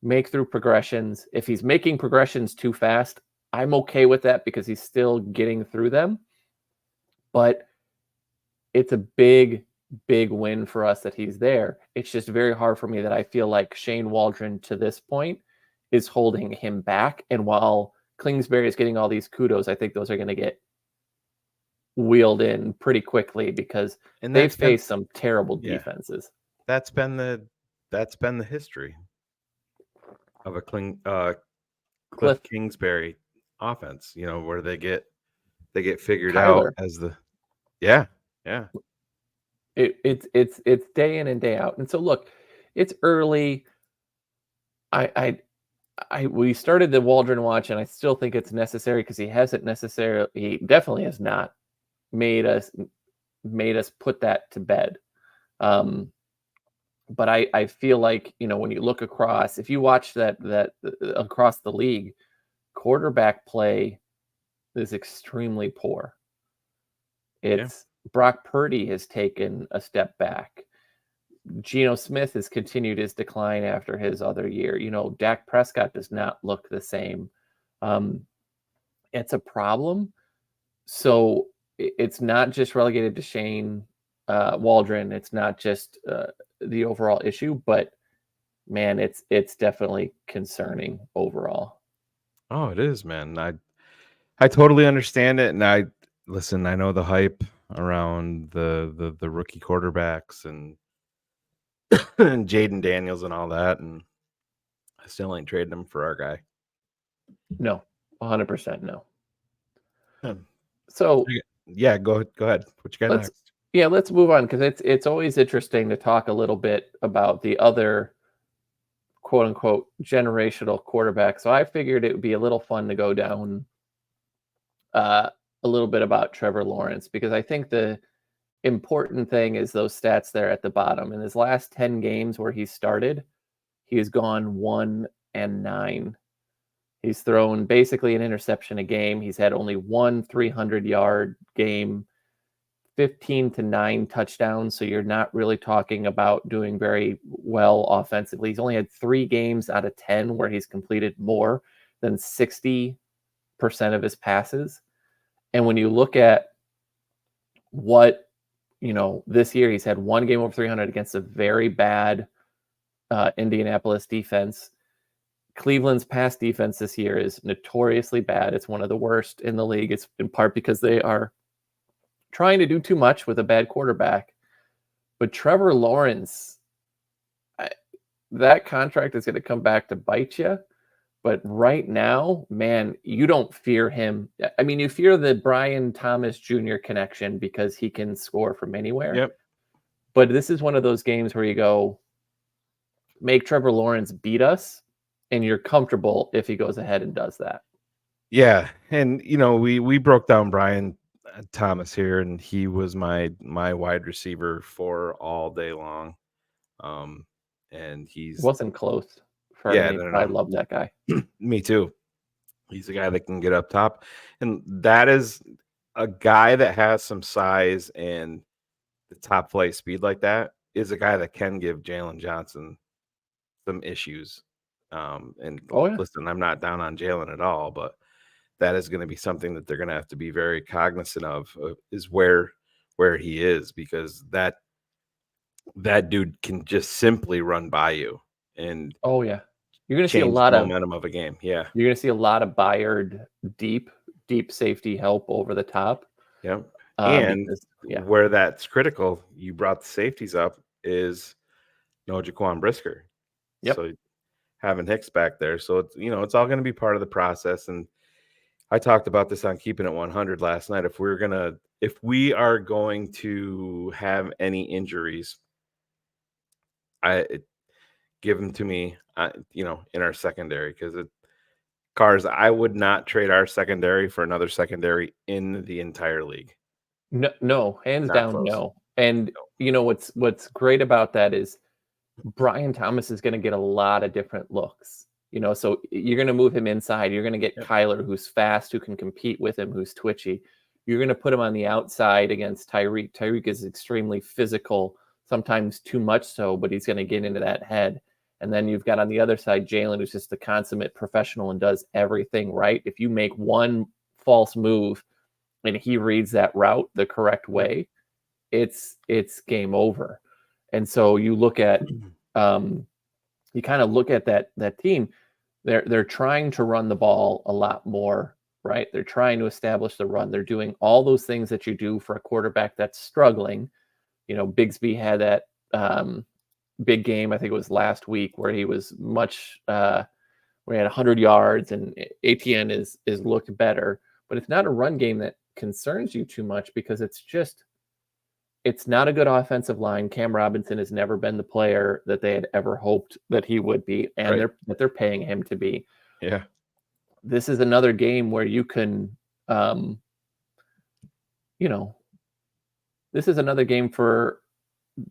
[SPEAKER 4] make through progressions. If he's making progressions too fast, I'm okay with that because he's still getting through them. But it's a big win for us that he's there. It's just very hard for me that I feel like Shane Waldron to this point is holding him back. And while Kingsbury is getting all these kudos, I think those are going to get wheeled in pretty quickly because they've faced some terrible defenses.
[SPEAKER 3] That's been the history of a Cliff Kingsbury offense, where they get figured out as the
[SPEAKER 4] It's day in and day out. And so look, it's early. We started the Waldron watch, and I still think it's necessary because he definitely has not made us put that to bed. But I feel like, when you look across, if you watch that across the league, quarterback play is extremely poor. Brock Purdy has taken a step back. Geno Smith has continued his decline after his other year. Dak Prescott does not look the same. It's a problem. So it's not just relegated to Shane Waldron. It's not just the overall issue, but man, it's definitely concerning overall.
[SPEAKER 3] Oh, it is, man. I totally understand it, and I know the hype around the rookie quarterbacks and Jaden Daniels and all that, and I still ain't trading him for our guy.
[SPEAKER 4] No, 100% no. So
[SPEAKER 3] go ahead. What you got next?
[SPEAKER 4] Yeah, let's move on because it's always interesting to talk a little bit about the other quote unquote generational quarterback. So I figured it would be a little fun to go down a little bit about Trevor Lawrence, because I think the important thing is those stats there at the bottom. In his last 10 games where he started, he has gone 1-9. He's thrown basically an interception a game. He's had only one 300-yard game, 15-9 touchdowns. So you're not really talking about doing very well offensively. He's only had 3 games out of 10 where he's completed more than 60% of his passes. And when you look at what, this year, he's had 1 game over 300 against a very bad Indianapolis defense. Cleveland's pass defense this year is notoriously bad. It's one of the worst in the league. It's in part because they are trying to do too much with a bad quarterback. But Trevor Lawrence, that contract is going to come back to bite you. But right now, man, you don't fear him. I mean, you fear the Brian Thomas Jr. connection because he can score from anywhere.
[SPEAKER 3] Yep.
[SPEAKER 4] But this is one of those games where you go, make Trevor Lawrence beat us, and you're comfortable if he goes ahead and does that.
[SPEAKER 3] Yeah, and we broke down Brian Thomas here, and he was my wide receiver for all day long. And he's
[SPEAKER 4] Wasn't close for
[SPEAKER 3] yeah,
[SPEAKER 4] me.
[SPEAKER 3] no,
[SPEAKER 4] I
[SPEAKER 3] no,
[SPEAKER 4] love that guy.
[SPEAKER 3] me too. He's a guy that can get up top, and that is a guy that has some size and the top flight speed like that is a guy that can give Jalen Johnson some issues. And
[SPEAKER 4] Oh yeah.
[SPEAKER 3] listen, I'm not down on Jalen at all, but that is going to be something that they're going to have to be very cognizant of is where he is, because that dude can just simply run by you and
[SPEAKER 4] Oh yeah. You're gonna see a
[SPEAKER 3] change
[SPEAKER 4] lot
[SPEAKER 3] the
[SPEAKER 4] of
[SPEAKER 3] momentum of a game. Yeah.
[SPEAKER 4] You're gonna see a lot of Bayard deep safety help over the top.
[SPEAKER 3] Yeah. And
[SPEAKER 4] Because yeah,
[SPEAKER 3] where that's critical, you brought the safeties up, is no Jaquan Brisker.
[SPEAKER 4] Yep.
[SPEAKER 3] So having Hicks back there. So it's, it's all going to be part of the process. And I talked about this on Keeping It 100 last night. If we are going to have any injuries, give them to me, in our secondary, because Cars, I would not trade our secondary for another secondary in the entire league.
[SPEAKER 4] no, hands
[SPEAKER 3] Not
[SPEAKER 4] down,
[SPEAKER 3] close.
[SPEAKER 4] no. And what's great about that is Brian Thomas is going to get a lot of different looks. So you're going to move him inside. You're going to get Kyler, who's fast, who can compete with him, who's twitchy. You're going to put him on the outside against Tyreek. Tyreek is extremely physical, sometimes too much so, but he's going to get into that head. And then you've got on the other side Jalen, who's just the consummate professional and does everything right. If you make one false move and he reads that route the correct way, it's game over. And so you look at you kind of look at that team. They're trying to run the ball a lot more, right? They're trying to establish the run. They're doing all those things that you do for a quarterback that's struggling. Bigsby had that big game, I think it was last week, where he was where he had 100 yards, and ATN is looked better. But it's not a run game that concerns you too much, because it's not a good offensive line. Cam Robinson has never been the player that they had ever hoped that he would be, and they're paying him to be.
[SPEAKER 3] Yeah.
[SPEAKER 4] This is another game where you can, this is another game for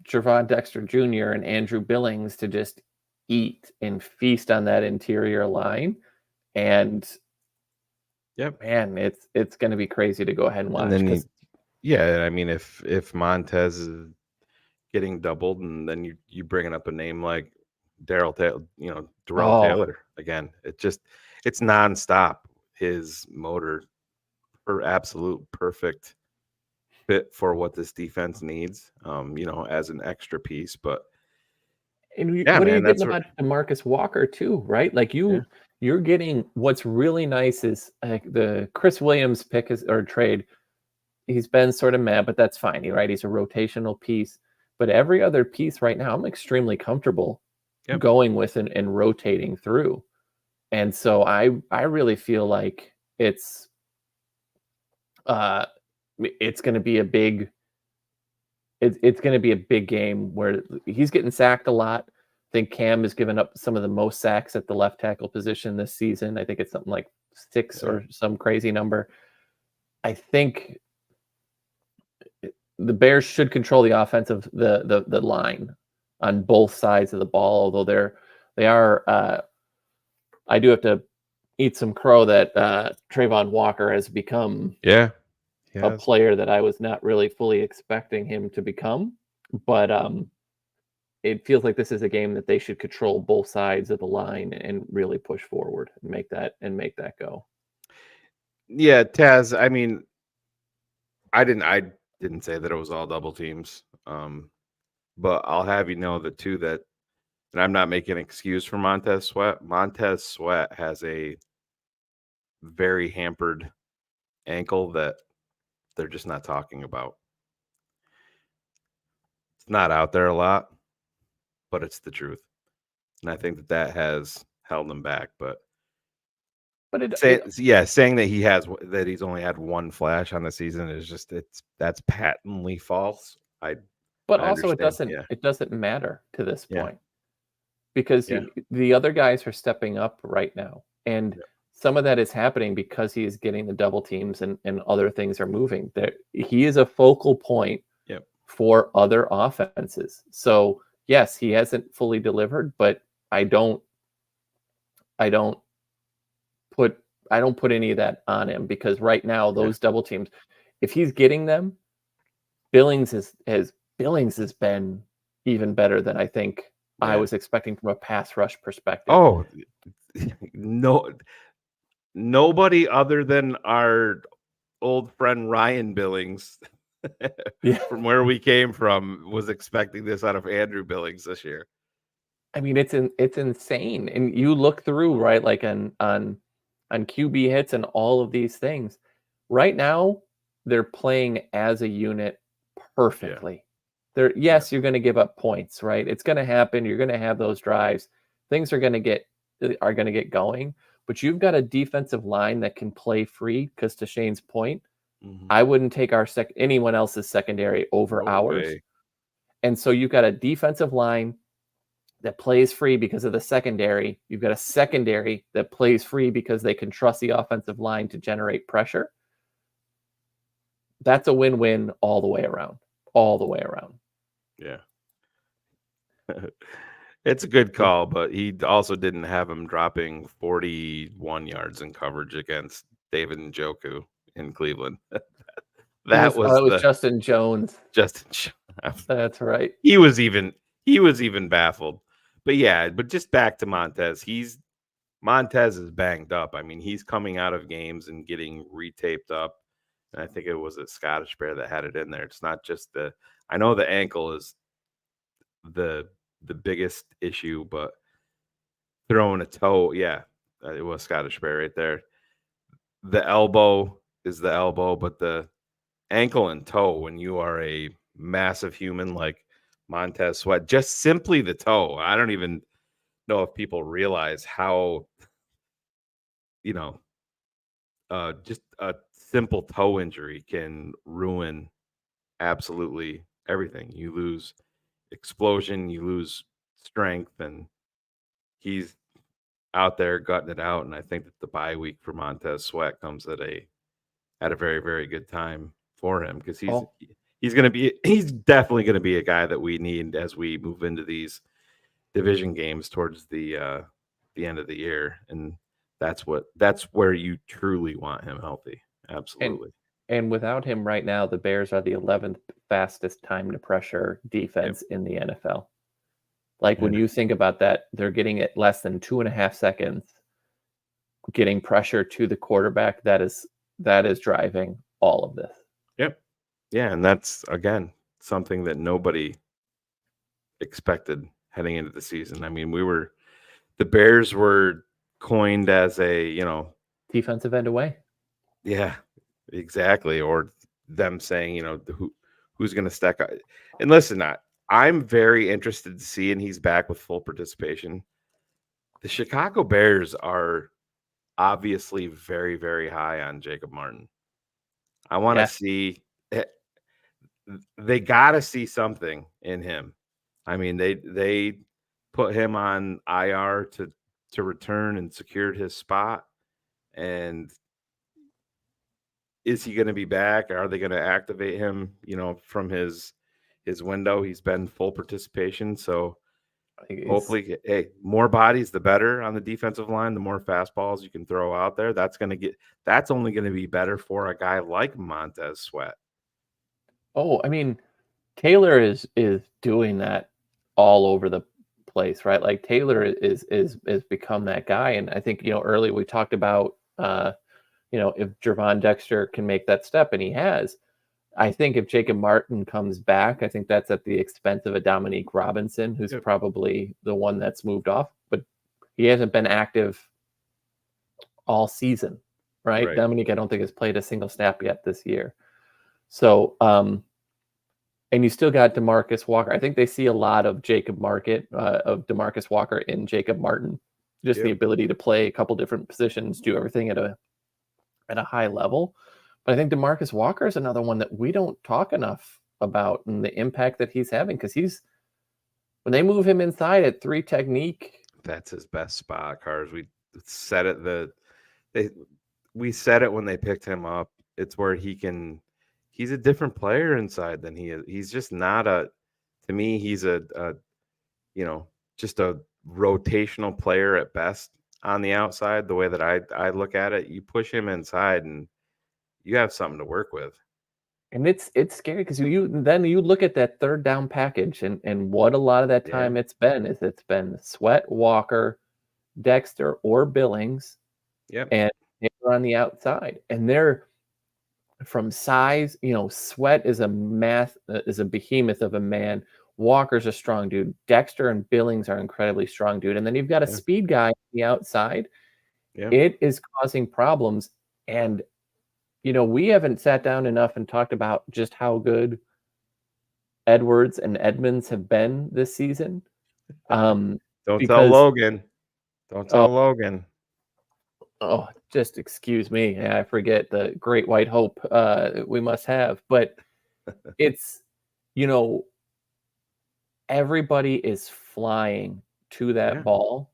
[SPEAKER 4] Javon Dexter Jr. and Andrew Billings to just eat and feast on that interior line. And man, it's going to be crazy to go ahead and watch.
[SPEAKER 3] And then I mean, if Montez is getting doubled, and then you bringing up a name like Darrell Taylor again, it's nonstop. His motor, for absolute perfect fit for what this defense needs, as an extra piece. But
[SPEAKER 4] what are you getting about DeMarcus Walker too, right? Like you're getting, what's really nice is the Chris Williams pick or trade. He's been sort of mad, but that's fine. He's a rotational piece. But every other piece right now, I'm extremely comfortable going with and rotating through. And so I really feel like it's going to be a big it's going to be a big game where he's getting sacked a lot. I think Cam has given up some of the most sacks at the left tackle position this season. I think it's something like 6 or some crazy number. I think the Bears should control the offensive the line on both sides of the ball, although they are I do have to eat some crow that Trayvon Walker has become a player that I was not really fully expecting him to become. But it feels like this is a game that they should control both sides of the line and really push forward and make that go.
[SPEAKER 3] Yeah, Taz, I mean, I didn't say that it was all double teams. But I'll have you know that too, that, and I'm not making an excuse for Montez Sweat. Montez Sweat has a very hampered ankle that they're just not talking about. It's not out there a lot, but it's the truth. And I think that has held him back. But saying that he's only had one flash on the season is just that's patently false.
[SPEAKER 4] But also it doesn't matter to this point, because the other guys are stepping up right now. And some of that is happening because he is getting the double teams and other things are moving. There, he is a focal point for other offenses. So yes, he hasn't fully delivered, but I don't put any of that on him, because right now those double teams, if he's getting them, Billings has been even better than I think I was expecting from a pass rush perspective.
[SPEAKER 3] Oh, no, nobody other than our old friend Ryan Billings from where we came from was expecting this out of Andrew Billings this year.
[SPEAKER 4] I mean, it's insane. And you look through, right, like on QB hits and all of these things. Right now, they're playing as a unit perfectly. You're going to give up points, right? It's going to happen. You're going to have those drives. Things are going to get going. But you've got a defensive line that can play free, because to Shane's point, I wouldn't take anyone else's secondary over ours. And so you've got a defensive line that plays free because of the secondary. You've got a secondary that plays free because they can trust the offensive line to generate pressure. That's a win-win all the way around. All the way around.
[SPEAKER 3] Yeah. It's a good call, but he also didn't have him dropping 41 yards in coverage against David Njoku in Cleveland. That was
[SPEAKER 4] Justin Jones.
[SPEAKER 3] Justin Jones.
[SPEAKER 4] That's right.
[SPEAKER 3] He was even baffled. But just back to Montez. Montez is banged up. I mean, he's coming out of games and getting retaped up. And I think it was a Scottish Bear that had it in there. It's not just I know the ankle is the biggest issue, but throwing a toe, it was Scottish Bear right there. The elbow is the elbow, but the ankle and toe, when you are a massive human like Montez Sweat, just simply the toe. I don't even know if people realize how, just a simple toe injury can ruin absolutely everything. You lose explosion, you lose strength, and he's out there gutting it out. And I think that the bye week for Montez Sweat comes at a very, very good time for him, because he's definitely going to be a guy that we need as we move into these division games towards the end of the year. And that's where you truly want him healthy. Absolutely.
[SPEAKER 4] And without him right now, the Bears are the 11th fastest time to pressure defense in the NFL. Like when you think about that, they're getting it less than 2.5 seconds, getting pressure to the quarterback. That is driving all of this.
[SPEAKER 3] Yep. Yeah. And that's, again, something that nobody expected heading into the season. I mean, the Bears were coined as a,
[SPEAKER 4] defensive end away.
[SPEAKER 3] Yeah, exactly. Or them saying, who's going to stack up. And listen, I'm very interested to see, and he's back with full participation. The Chicago Bears are obviously very, very high on Jacob Martin. I want to see it. They got to see something in him. I mean, they put him on IR to return and secured his spot. And is he going to be back? Are they going to activate him, from his window? He's been full participation. So hopefully, more bodies, the better on the defensive line, the more fastballs you can throw out there. That's only going to be better for a guy like Montez Sweat.
[SPEAKER 4] Oh, I mean, Taylor is doing that all over the place, right? Like Taylor is become that guy. And I think, early we talked about, if Jervon Dexter can make that step, and he has. I think if Jacob Martin comes back, I think that's at the expense of a Dominique Robinson, who's probably the one that's moved off, but he hasn't been active all season, right? Dominique, I don't think has played a single snap yet this year. So, and you still got DeMarcus Walker. I think they see a lot of of DeMarcus Walker in Jacob Martin, just the ability to play a couple different positions, do everything at a high level. But I think DeMarcus Walker is another one that we don't talk enough about, and the impact that he's having, because when they move him inside at 3 technique,
[SPEAKER 3] that's his best spot. Cars, we said it the we said it when they picked him up. It's where he's a different player inside than he is. He's just not to me, he's a just a rotational player at best on the outside. The way that I look at it, you push him inside and you have something to work with.
[SPEAKER 4] And it's scary because you look at that third down package and what a lot of that time it's been Sweat, Walker, Dexter, or Billings.
[SPEAKER 3] Yep.
[SPEAKER 4] And they're on the outside. And they're from size, Sweat is a behemoth of a man. Walker's a strong dude. Dexter and Billings are incredibly strong dude. And then you've got a speed guy on the outside.
[SPEAKER 3] Yeah.
[SPEAKER 4] It is causing problems. And we haven't sat down enough and talked about just how good Edwards and Edmonds have been this season.
[SPEAKER 3] Don't tell Logan. Don't tell Logan.
[SPEAKER 4] Oh, just excuse me. I forget the great white hope we must have. But it's, everybody is flying to that ball.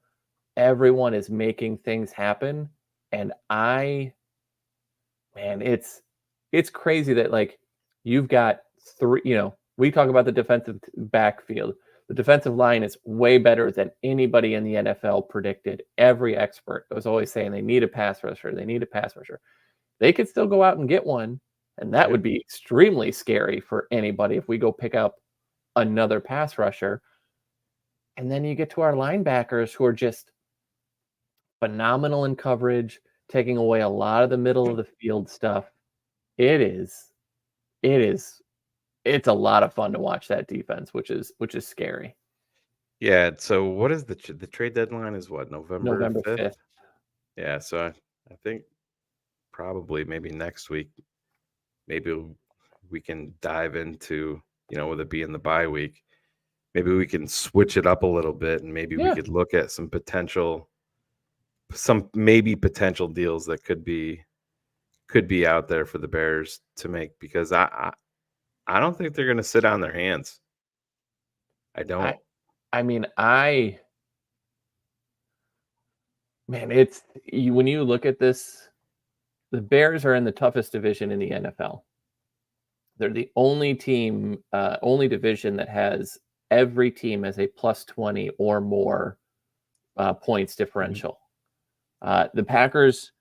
[SPEAKER 4] Everyone is making things happen. And it's crazy that you've got three, we talk about the defensive backfield. The defensive line is way better than anybody in the NFL predicted. Every expert was always saying they need a pass rusher. They need a pass rusher. They could still go out and get one. And that would be extremely scary for anybody if we go pick up another pass rusher. And then you get to our linebackers who are just phenomenal in coverage, taking away a lot of the middle of the field stuff. It's a lot of fun to watch that defense, which is scary.
[SPEAKER 3] Yeah. So what is the trade deadline is what, November 5th? Yeah. So I think probably maybe next week, maybe we can dive into, with it being the bye week, maybe we can switch it up a little bit and maybe we could look at some potential deals that could be out there for the Bears to make, because I don't think they're going to sit on their hands. I don't.
[SPEAKER 4] When you look at this, the Bears are in the toughest division in the NFL. They're the only division that has every team as a plus 20 or more points differential. The Packers,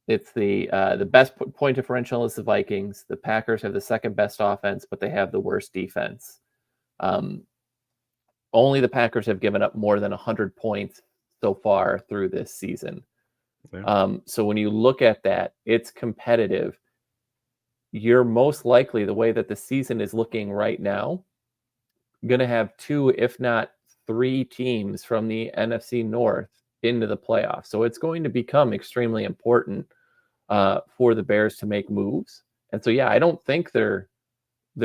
[SPEAKER 4] it's the best point differential is the Vikings. The Packers have the second best offense, but they have the worst defense. Only the Packers have given up more than 100 points so far through this season. Yeah. So when you look at that, it's competitive. You're most likely, the way that the season is looking right now, going to have 2, if not 3 teams from the NFC North into the playoffs. So it's going to become extremely important for the Bears to make moves. And so, I don't think they're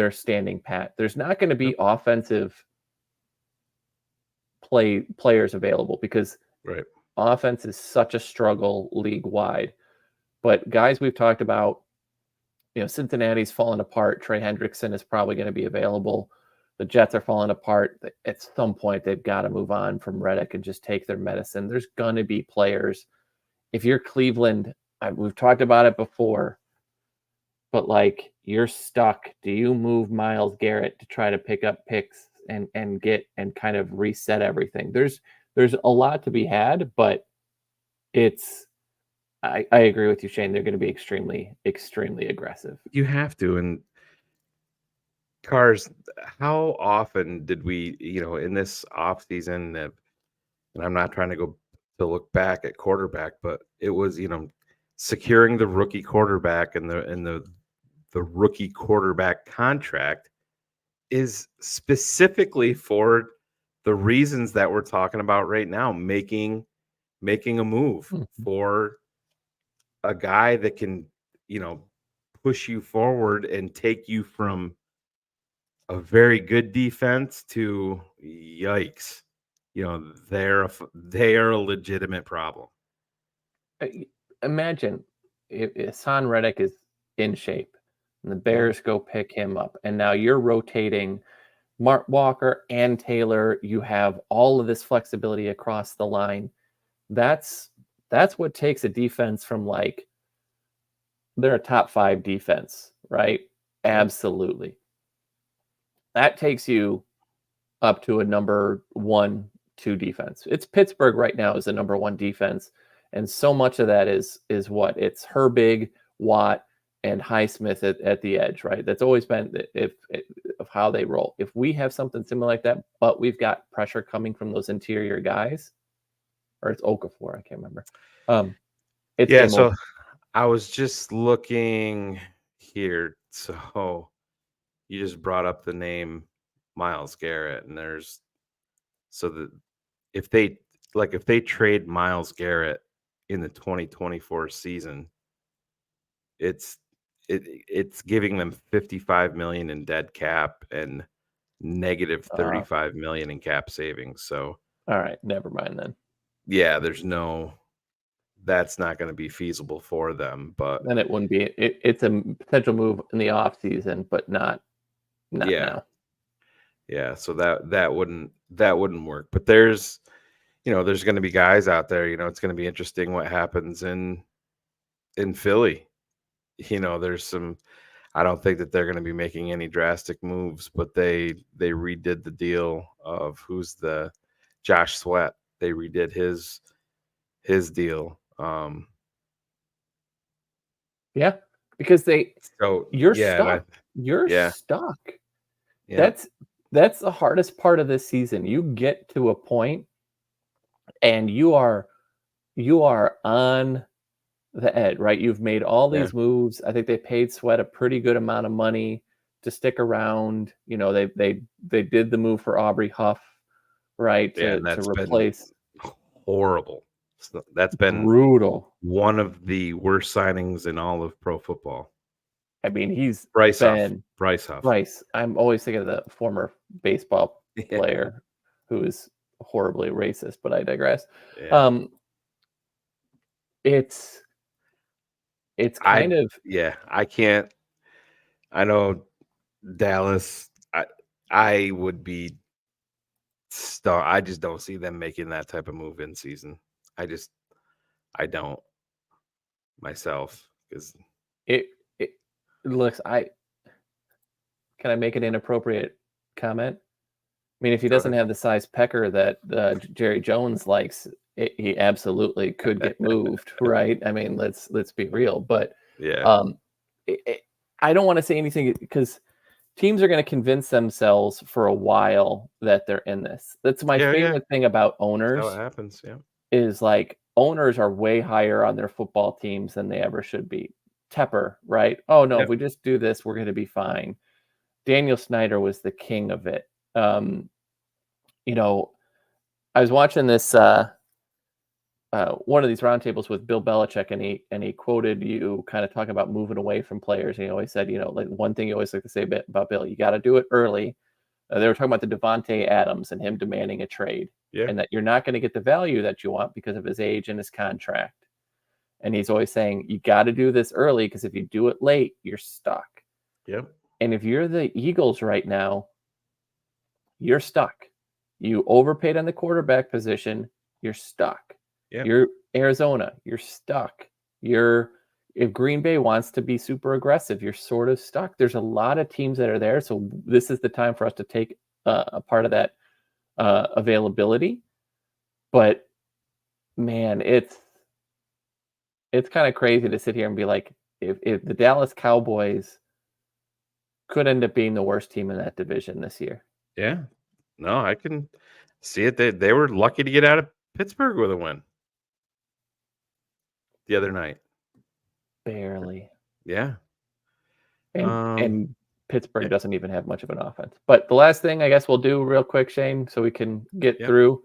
[SPEAKER 4] standing pat. There's not going to be offensive players available because offense is such a struggle league wide. But guys we've talked about, Cincinnati's falling apart. Trey Hendrickson is probably going to be available. The Jets are falling apart. At some point, they've got to move on from Reddick and just take their medicine. There's going to be players. If you're Cleveland, we've talked about it before, but you're stuck. Do you move Myles Garrett to try to pick up picks and get and kind of reset everything? There's a lot to be had, but I agree with you, Shane. They're going to be extremely, extremely aggressive.
[SPEAKER 3] You have to. And Cars, how often did we, in this off season, and I'm not trying to look back at quarterback, but it was, securing the rookie quarterback and the rookie quarterback contract is specifically for the reasons that we're talking about right now, making a move for a guy that can, push you forward and take you from a very good defense to yikes. They are a legitimate problem.
[SPEAKER 4] Imagine if Hassan Reddick is in shape and the Bears go pick him up, and now you're rotating Mark Walker and Taylor. You have all of this flexibility across the line. That's That's what takes a defense from like they're a top 5 defense, right? Absolutely. That takes you up to a number 1, 2 defense. It's Pittsburgh right now is the number 1 defense, and so much of that is what? It's Herbig, Watt, and Highsmith at the edge, right? That's always been if of how they roll. If we have something similar like that, but we've got pressure coming from those interior guys, or it's Okafor, I can't remember. It's
[SPEAKER 3] Yeah,
[SPEAKER 4] game
[SPEAKER 3] so
[SPEAKER 4] over.
[SPEAKER 3] I was just looking here. So you just brought up the name Myles Garrett, and if they trade Myles Garrett in the 2024 season, it's giving them $55 million in dead cap and negative $35 million in cap savings. So
[SPEAKER 4] All right, never mind then.
[SPEAKER 3] yeah, that's not going to be feasible for them. But
[SPEAKER 4] Then it wouldn't be. It's a potential move in the off season, but not now.
[SPEAKER 3] Yeah, so that wouldn't work. But there's going to be guys out there. It's going to be interesting what happens in Philly. There's some. I don't think that they're going to be making any drastic moves, but they redid the deal of who's the Josh Sweat. They redid his deal.
[SPEAKER 4] Yeah, because you're stuck. You're
[SPEAKER 3] Yeah.
[SPEAKER 4] stuck.
[SPEAKER 3] Yeah.
[SPEAKER 4] That's the hardest part of this season. You get to a point and you are on the edge, right? You've made all these moves. I think they paid Sweat a pretty good amount of money to stick around. They did the move for Aubrey Huff, right? To replace.
[SPEAKER 3] Horrible. That's been
[SPEAKER 4] brutal.
[SPEAKER 3] One of the worst signings in all of pro football.
[SPEAKER 4] I mean, he's
[SPEAKER 3] Bryce Huff.
[SPEAKER 4] Bryce. I'm always thinking of the former baseball player who is horribly racist, but I digress.
[SPEAKER 3] Yeah.
[SPEAKER 4] It's kind of
[SPEAKER 3] I can't. I know Dallas. I would be stuck. I just don't see them making that type of move in season. I don't myself because
[SPEAKER 4] it looks. Can I make an inappropriate comment? I mean, if he doesn't have the size pecker that Jerry Jones likes, he absolutely could get moved, right? I mean, let's be real. But I don't want to say anything because teams are going to convince themselves for a while that they're in this. That's my favorite thing about owners.
[SPEAKER 3] That's how it happens. Yeah,
[SPEAKER 4] is like owners are way higher on their football teams than they ever should be. Tepper, right? Oh no, if we just do this, we're going to be fine. Daniel Snyder was the king of it. I was watching this one of these roundtables with Bill Belichick, and he quoted you kind of talking about moving away from players. And he always said, like one thing you always like to say about Bill, you got to do it early. They were talking about the Devontae Adams and him demanding a trade, and that you're not going to get the value that you want because of his age and his contract. And he's always saying, you got to do this early because if you do it late, you're stuck.
[SPEAKER 3] Yep.
[SPEAKER 4] And if you're the Eagles right now, you're stuck. You overpaid on the quarterback position, you're stuck.
[SPEAKER 3] Yep.
[SPEAKER 4] You're Arizona, you're stuck. If Green Bay wants to be super aggressive, you're sort of stuck. There's a lot of teams that are there. So this is the time for us to take a part of that availability. But man, it's kind of crazy to sit here and be like, if the Dallas Cowboys could end up being the worst team in that division this year.
[SPEAKER 3] Yeah. No, I can see it. They were lucky to get out of Pittsburgh with a win the other night.
[SPEAKER 4] Barely.
[SPEAKER 3] Yeah.
[SPEAKER 4] And Pittsburgh doesn't even have much of an offense. But the last thing I guess we'll do real quick, Shane, so we can get through.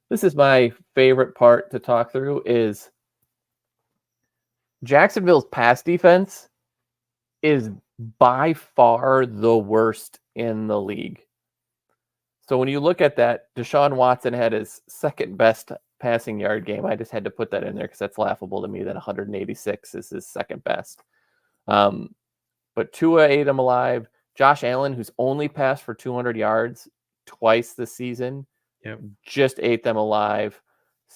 [SPEAKER 4] This is my favorite part to talk through is Jacksonville's pass defense is by far the worst in the league. So when you look at that, Deshaun Watson had his second best passing yard game. I just had to put that in there because that's laughable to me that 186 is his second best. But Tua ate him alive. Josh Allen, who's only passed for 200 yards twice this season, just ate them alive.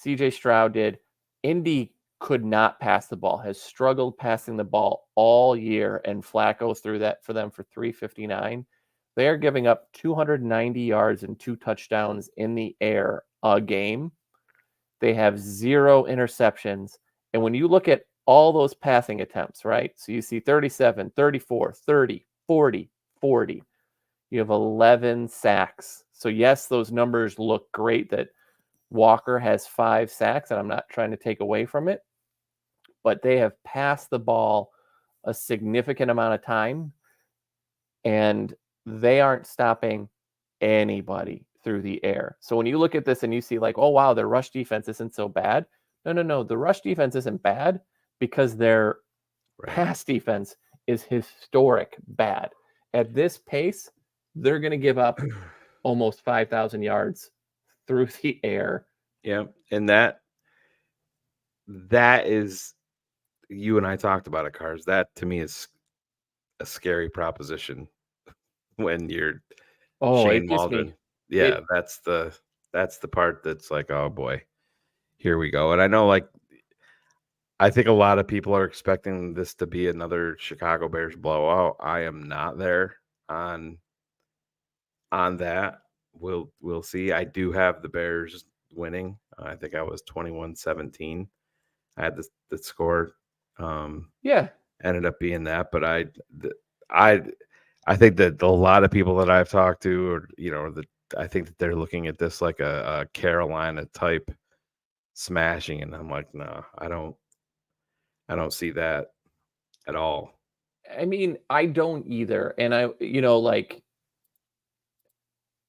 [SPEAKER 4] CJ Stroud did. Indy could not pass the ball, has struggled passing the ball all year, and Flacco threw that for them for 359. They are giving up 290 yards and 2 touchdowns in the air a game. They have 0 interceptions. And when you look at all those passing attempts, right? So you see 37, 34, 30, 40, 40. You have 11 sacks. So yes, those numbers look great that Walker has 5 sacks, and I'm not trying to take away from it, but they have passed the ball a significant amount of time, and they aren't stopping anybody through the air. So when you look at this and you see like, oh, wow, their rush defense isn't so bad. No. The rush defense isn't bad because their pass defense is historic bad. At this pace, they're going to give up almost 5,000 yards through the air.
[SPEAKER 3] Yeah. And that is, you and I talked about it, Cars. That to me is a scary proposition when you're Shane Waldron. Yeah, that's the part that's like, oh boy, here we go. And I know, like, I think a lot of people are expecting this to be another Chicago Bears blowout. I am not there on that. We'll see. I do have the Bears winning. I think I was 21-17. I had the score. Ended up being that, but I think that a lot of people that I've talked to, or I think that they're looking at this like a Carolina type smashing, and I'm like, no, I don't see that at all.
[SPEAKER 4] I mean, I don't either. And like,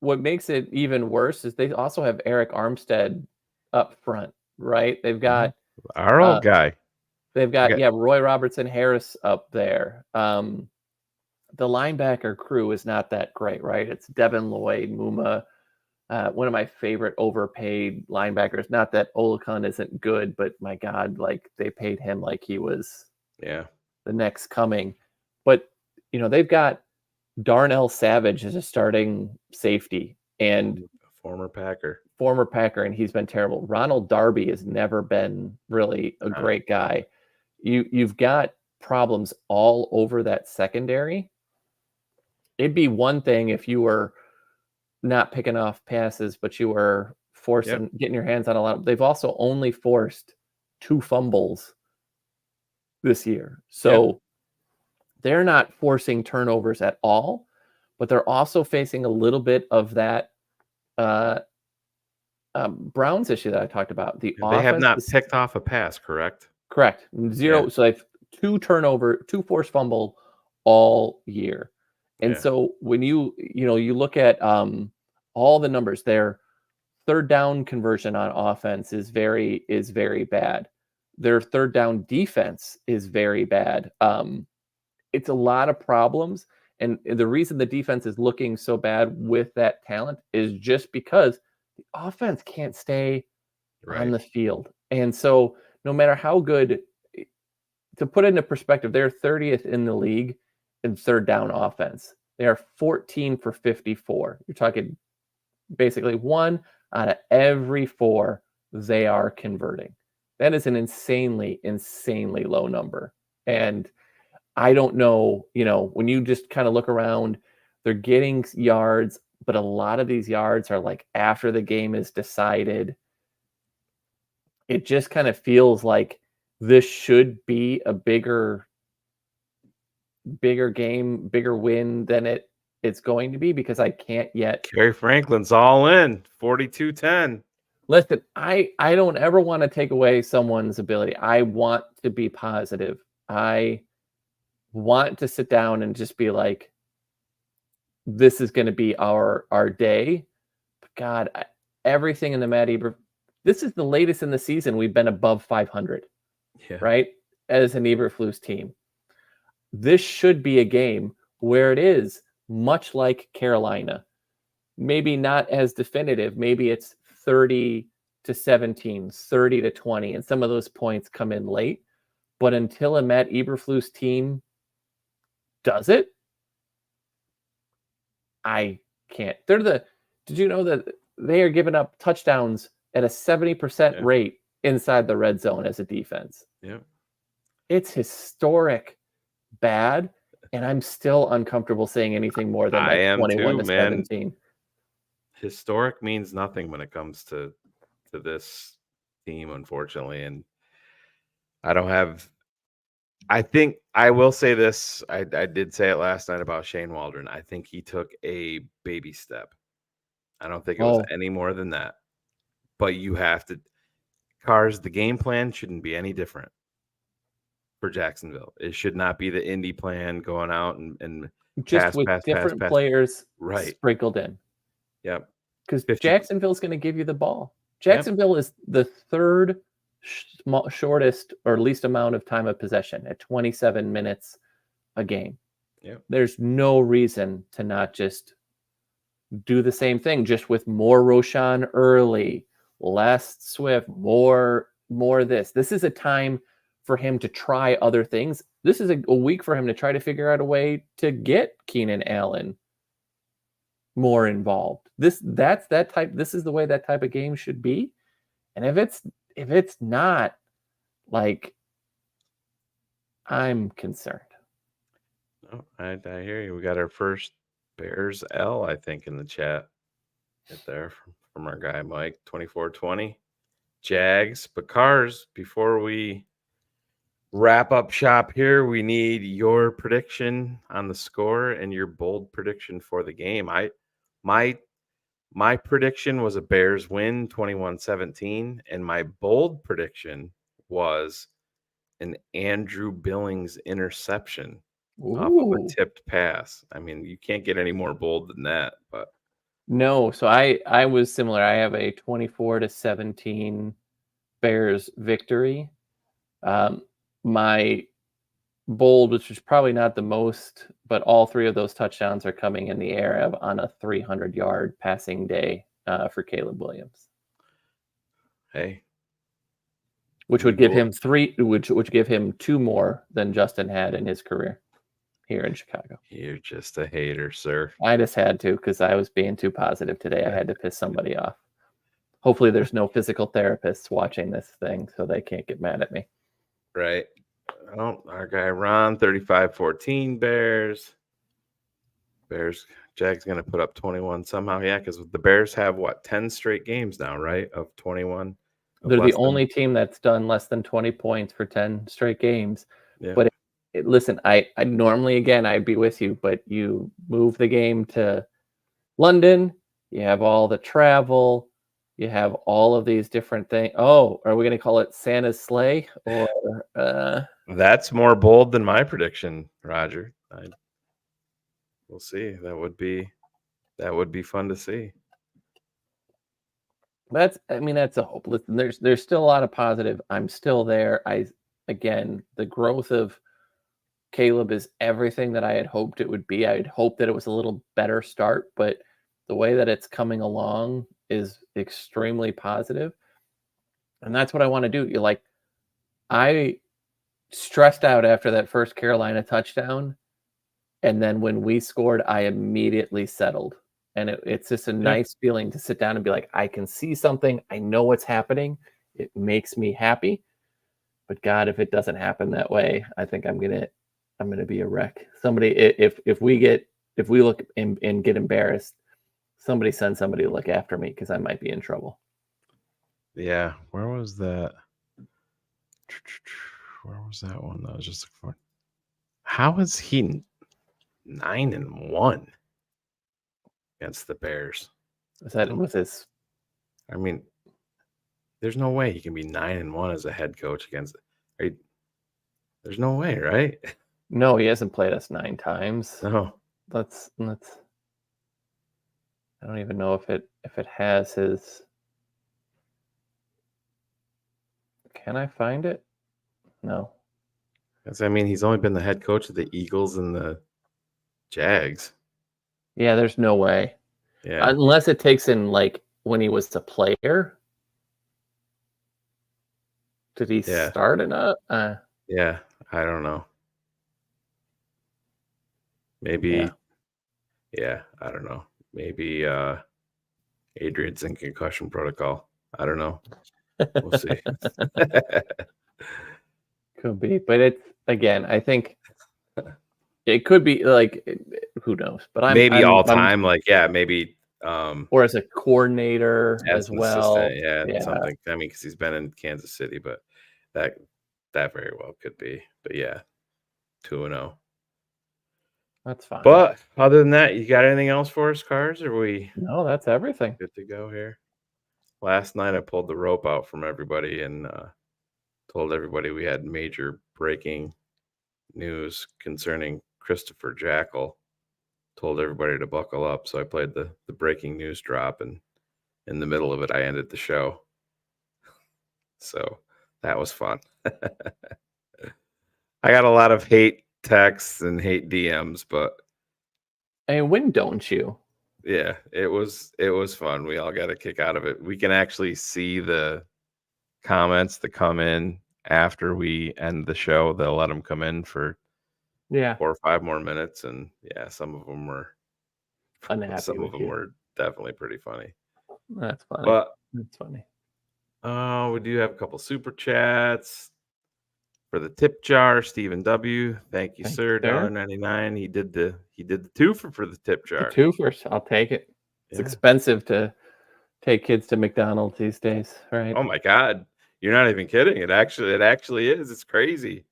[SPEAKER 4] what makes it even worse is they also have Eric Armstead up front, right? They've got
[SPEAKER 3] our old guy.
[SPEAKER 4] They've got Roy Robertson Harris up there. The linebacker crew is not that great, right? It's Devin Lloyd, Muma, one of my favorite overpaid linebackers. Not that Olakun isn't good, but my God, like they paid him like he was the next coming. But they've got Darnell Savage as a starting safety and
[SPEAKER 3] former Packer,
[SPEAKER 4] and he's been terrible. Ronald Darby has never been really a great guy. You've got problems all over that secondary. It'd be one thing if you were not picking off passes, but you were getting your hands on a lot. They've also only forced 2 fumbles this year. So they're not forcing turnovers at all, but they're also facing a little bit of that Browns issue that I talked about.
[SPEAKER 3] They have not picked off a pass, correct?
[SPEAKER 4] Correct. 0. So they've 2 forced fumble all year. And so when you look at all the numbers, their third down conversion on offense is very bad. Their third down defense is very bad. It's a lot of problems. And the reason the defense is looking so bad with that talent is just because the offense can't stay on the field. And so no matter how good, to put it into perspective, they're 30th in the league in third down offense. They are 14 for 54. You're talking basically 1 out of every 4 they are converting. That is an insanely low number. And I don't know, when you just kind of look around, they're getting yards, but a lot of these yards are like after the game is decided. It just kind of feels like this should be a bigger game, bigger win than it's going to be, because I can't yet.
[SPEAKER 3] Kerry Franklin's all in, 42-10.
[SPEAKER 4] Listen, I don't ever want to take away someone's ability. I want to be positive. I want to sit down and just be like, this is going to be our day. But God, everything in the Matt Eberflus, this is the latest in the season we've been above 500, right? As an Eberflus team. This should be a game where it is much like Carolina. Maybe not as definitive. Maybe it's 30-17, 30-20, and some of those points come in late. But until a Matt Eberflus team does it, I can't. Did you know that they are giving up touchdowns at a 70% rate inside the red zone as a defense.
[SPEAKER 3] Yeah.
[SPEAKER 4] It's historic bad, and I'm still uncomfortable saying anything more than
[SPEAKER 3] I
[SPEAKER 4] like
[SPEAKER 3] am
[SPEAKER 4] 21
[SPEAKER 3] too,
[SPEAKER 4] to
[SPEAKER 3] man.
[SPEAKER 4] 17.
[SPEAKER 3] Historic means nothing when it comes to this team, unfortunately. And I don't have. I think I will say this. I did say it last night about Shane Waldron. I think he took a baby step. I don't think it was
[SPEAKER 4] Oh,
[SPEAKER 3] any more than that. But you have to. Cars, the game plan shouldn't be any different for Jacksonville. It should not be the Indy plan going out and
[SPEAKER 4] just with different players
[SPEAKER 3] Right.
[SPEAKER 4] sprinkled in.
[SPEAKER 3] Yep.
[SPEAKER 4] Because
[SPEAKER 3] 50.
[SPEAKER 4] Jacksonville's going to give you the ball.
[SPEAKER 3] Yep.
[SPEAKER 4] Jacksonville is the third shortest or least amount of time of possession at 27 minutes a game.
[SPEAKER 3] Yep.
[SPEAKER 4] There's no reason to not just do the same thing, just with more Roshan early, less Swift, more this. This is a time for him to try other things. This is a week for him to try to figure out a way to get Keenan Allen more involved. This is the way that type of game should be. And if it's not, like, I'm concerned.
[SPEAKER 3] No, I hear you. We got our first Bears L, I think, in the chat right there from our guy Mike 2420. Jags, but Cars, before we wrap up shop here, we need your prediction on the score and your bold prediction for the game. My prediction was a Bears win 21-17, and my bold prediction was an Andrew Billings interception off of a tipped pass. I mean, you can't get any more bold than that, but
[SPEAKER 4] no. So I was similar. I have a 24-17 Bears victory. My bold, which is probably not the most, but all three of those touchdowns are coming in the air on a 300-yard passing day for Caleb Williams.
[SPEAKER 3] Hey,
[SPEAKER 4] which would give him which give him two more than Justin had in his career here in Chicago.
[SPEAKER 3] You're just a hater, sir.
[SPEAKER 4] I just had to, because I was being too positive today. I had to piss somebody off. Hopefully there's no physical therapists watching this thing so they can't get mad at me.
[SPEAKER 3] Right. Oh, our guy Ron, 35-14 Bears. Jags going to put up 21 somehow. Yeah, because the Bears have, 10 straight games now, right, of 21.
[SPEAKER 4] They're the only team that's done less than 20 points for 10 straight games. Yeah. But listen, I normally, again, I'd be with you, but you move the game to London, you have all the travel, you have all of these different things. Oh, are we going to call it Santa's sleigh? Or
[SPEAKER 3] that's more bold than my prediction, Roger. We'll see. That would be fun to see.
[SPEAKER 4] That's a hope. Listen, there's still a lot of positive. I'm still there. Again, the growth of Caleb is everything that I had hoped it would be. I had hoped that it was a little better start, but the way that it's coming along is extremely positive. And that's what I want to do. I stressed out after that first Carolina touchdown. And then when we scored, I immediately settled. And it's just a nice feeling to sit down and be like, I can see something. I know what's happening. It makes me happy. But God, if it doesn't happen that way, I think I'm gonna be a wreck. Somebody, if we look and get embarrassed, somebody send somebody to look after me, because I might be in trouble.
[SPEAKER 3] Yeah, where was that? Where was that one that I was just looking for? How is he 9-1 against the Bears?
[SPEAKER 4] Was his?
[SPEAKER 3] I mean, there's no way he can be 9-1 as a head coach against. There's no way, right?
[SPEAKER 4] No, he hasn't played us 9 times.
[SPEAKER 3] No,
[SPEAKER 4] let's. I don't even know if it has his. Can I find it? No.
[SPEAKER 3] He's only been the head coach of the Eagles and the Jags.
[SPEAKER 4] Yeah, there's no way.
[SPEAKER 3] Yeah,
[SPEAKER 4] unless it takes in when he was a player. Did he start enough?
[SPEAKER 3] Yeah, I don't know. Maybe. Yeah, I don't know. Maybe Adrian's in concussion protocol. I don't know. We'll see.
[SPEAKER 4] Could be, but it's again. I think it could be like who knows. But
[SPEAKER 3] Maybe all
[SPEAKER 4] I'm
[SPEAKER 3] time, like maybe
[SPEAKER 4] or as a coordinator
[SPEAKER 3] as
[SPEAKER 4] as
[SPEAKER 3] an
[SPEAKER 4] well.
[SPEAKER 3] assistant,
[SPEAKER 4] Yeah,
[SPEAKER 3] something. I mean, because he's been in Kansas City, but that very well could be. But yeah, 2-0.
[SPEAKER 4] that's fine.
[SPEAKER 3] But other than that, you got anything else for us, Cars? Or are we
[SPEAKER 4] No, that's everything.
[SPEAKER 3] good to go here? Last night I pulled the rope out from everybody and told everybody we had major breaking news concerning Christopher Jackal. Told everybody to buckle up. So I played the breaking news drop, and in the middle of it, I ended the show. So that was fun. I got a lot of hate texts and hate DMs, but
[SPEAKER 4] And when don't you?
[SPEAKER 3] yeah, it was fun. We all got a kick out of it. We can actually see the comments that come in after we end the show. They'll let them come in for 4 or 5 more minutes, and yeah, some of them were
[SPEAKER 4] Unhappy
[SPEAKER 3] some of
[SPEAKER 4] with
[SPEAKER 3] them
[SPEAKER 4] you.
[SPEAKER 3] were definitely pretty funny.
[SPEAKER 4] That's funny.
[SPEAKER 3] But
[SPEAKER 4] That's funny.
[SPEAKER 3] we do have a couple super chats for the tip jar. Stephen W. Thank you, sir. $1.99. He did the twofer for the tip jar.
[SPEAKER 4] Two first. I'll take it. It's expensive to take kids to McDonald's these days, right?
[SPEAKER 3] Oh my God. You're not even kidding. It actually is. It's crazy.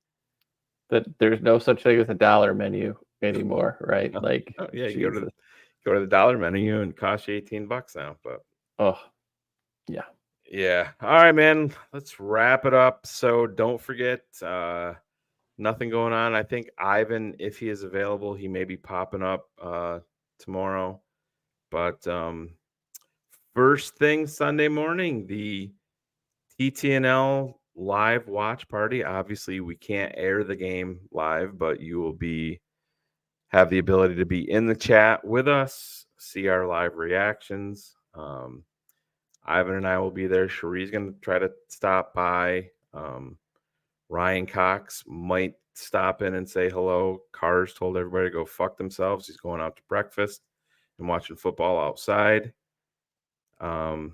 [SPEAKER 4] That there's no such thing as a dollar menu anymore, right? Like,
[SPEAKER 3] yeah, you go to the dollar menu and it costs you $18 now. But yeah. All right, man. Let's wrap it up. So don't forget, nothing going on. I think Ivan, if he is available, he may be popping up tomorrow. But first thing Sunday morning, the TTNL live watch party. Obviously, we can't air the game live, but you will have the ability to be in the chat with us, see our live reactions. Ivan and I will be there. Cherie's going to try to stop by. Ryan Cox might stop in and say hello. Cars told everybody to go fuck themselves. He's going out to breakfast and watching football outside.
[SPEAKER 4] those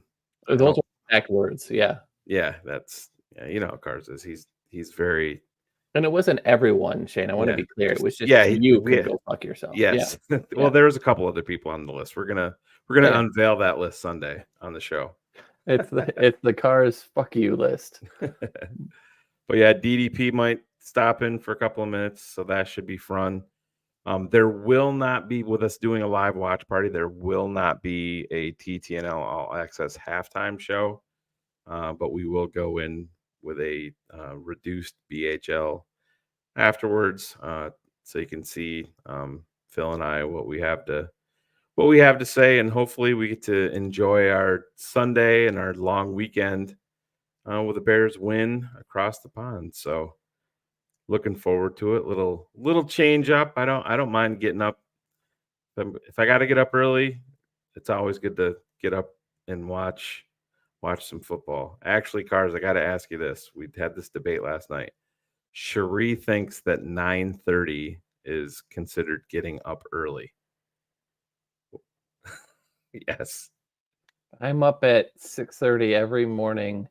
[SPEAKER 4] are exact words. Yeah.
[SPEAKER 3] Yeah, you know how Cars is. He's very.
[SPEAKER 4] And it wasn't everyone, Shane. I want to be clear. It was just you could go fuck yourself.
[SPEAKER 3] Yes. Yeah. Well, there was a couple other people on the list. We're gonna unveil that list Sunday on the show.
[SPEAKER 4] It's the Cars fuck you list.
[SPEAKER 3] But yeah, DDP might stop in for a couple of minutes, so that should be fun. There will not be, with us doing a live watch party, there will not be a TTNL All Access halftime show, but we will go in with a reduced BHL afterwards, so you can see Phil and I what we have to say, and hopefully we get to enjoy our Sunday and our long weekend with the Bears win across the pond. So looking forward to it. Little change up. I don't mind getting up. If I got to get up early, it's always good to get up and watch some football. Actually, Cars, I got to ask you this. We had this debate last night. Cherie thinks that 9:30 is considered getting up early. Yes.
[SPEAKER 4] I'm up at 6:30 every morning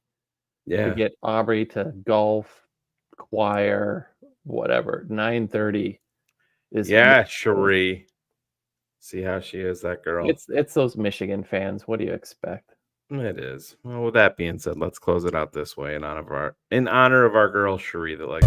[SPEAKER 4] to get Aubrey to golf, choir, whatever. 9:30 is
[SPEAKER 3] Cherie. See how she is, that girl.
[SPEAKER 4] It's those Michigan fans. What do you expect?
[SPEAKER 3] It is. Well, with that being said, let's close it out this way in honor of our girl Cherie that likes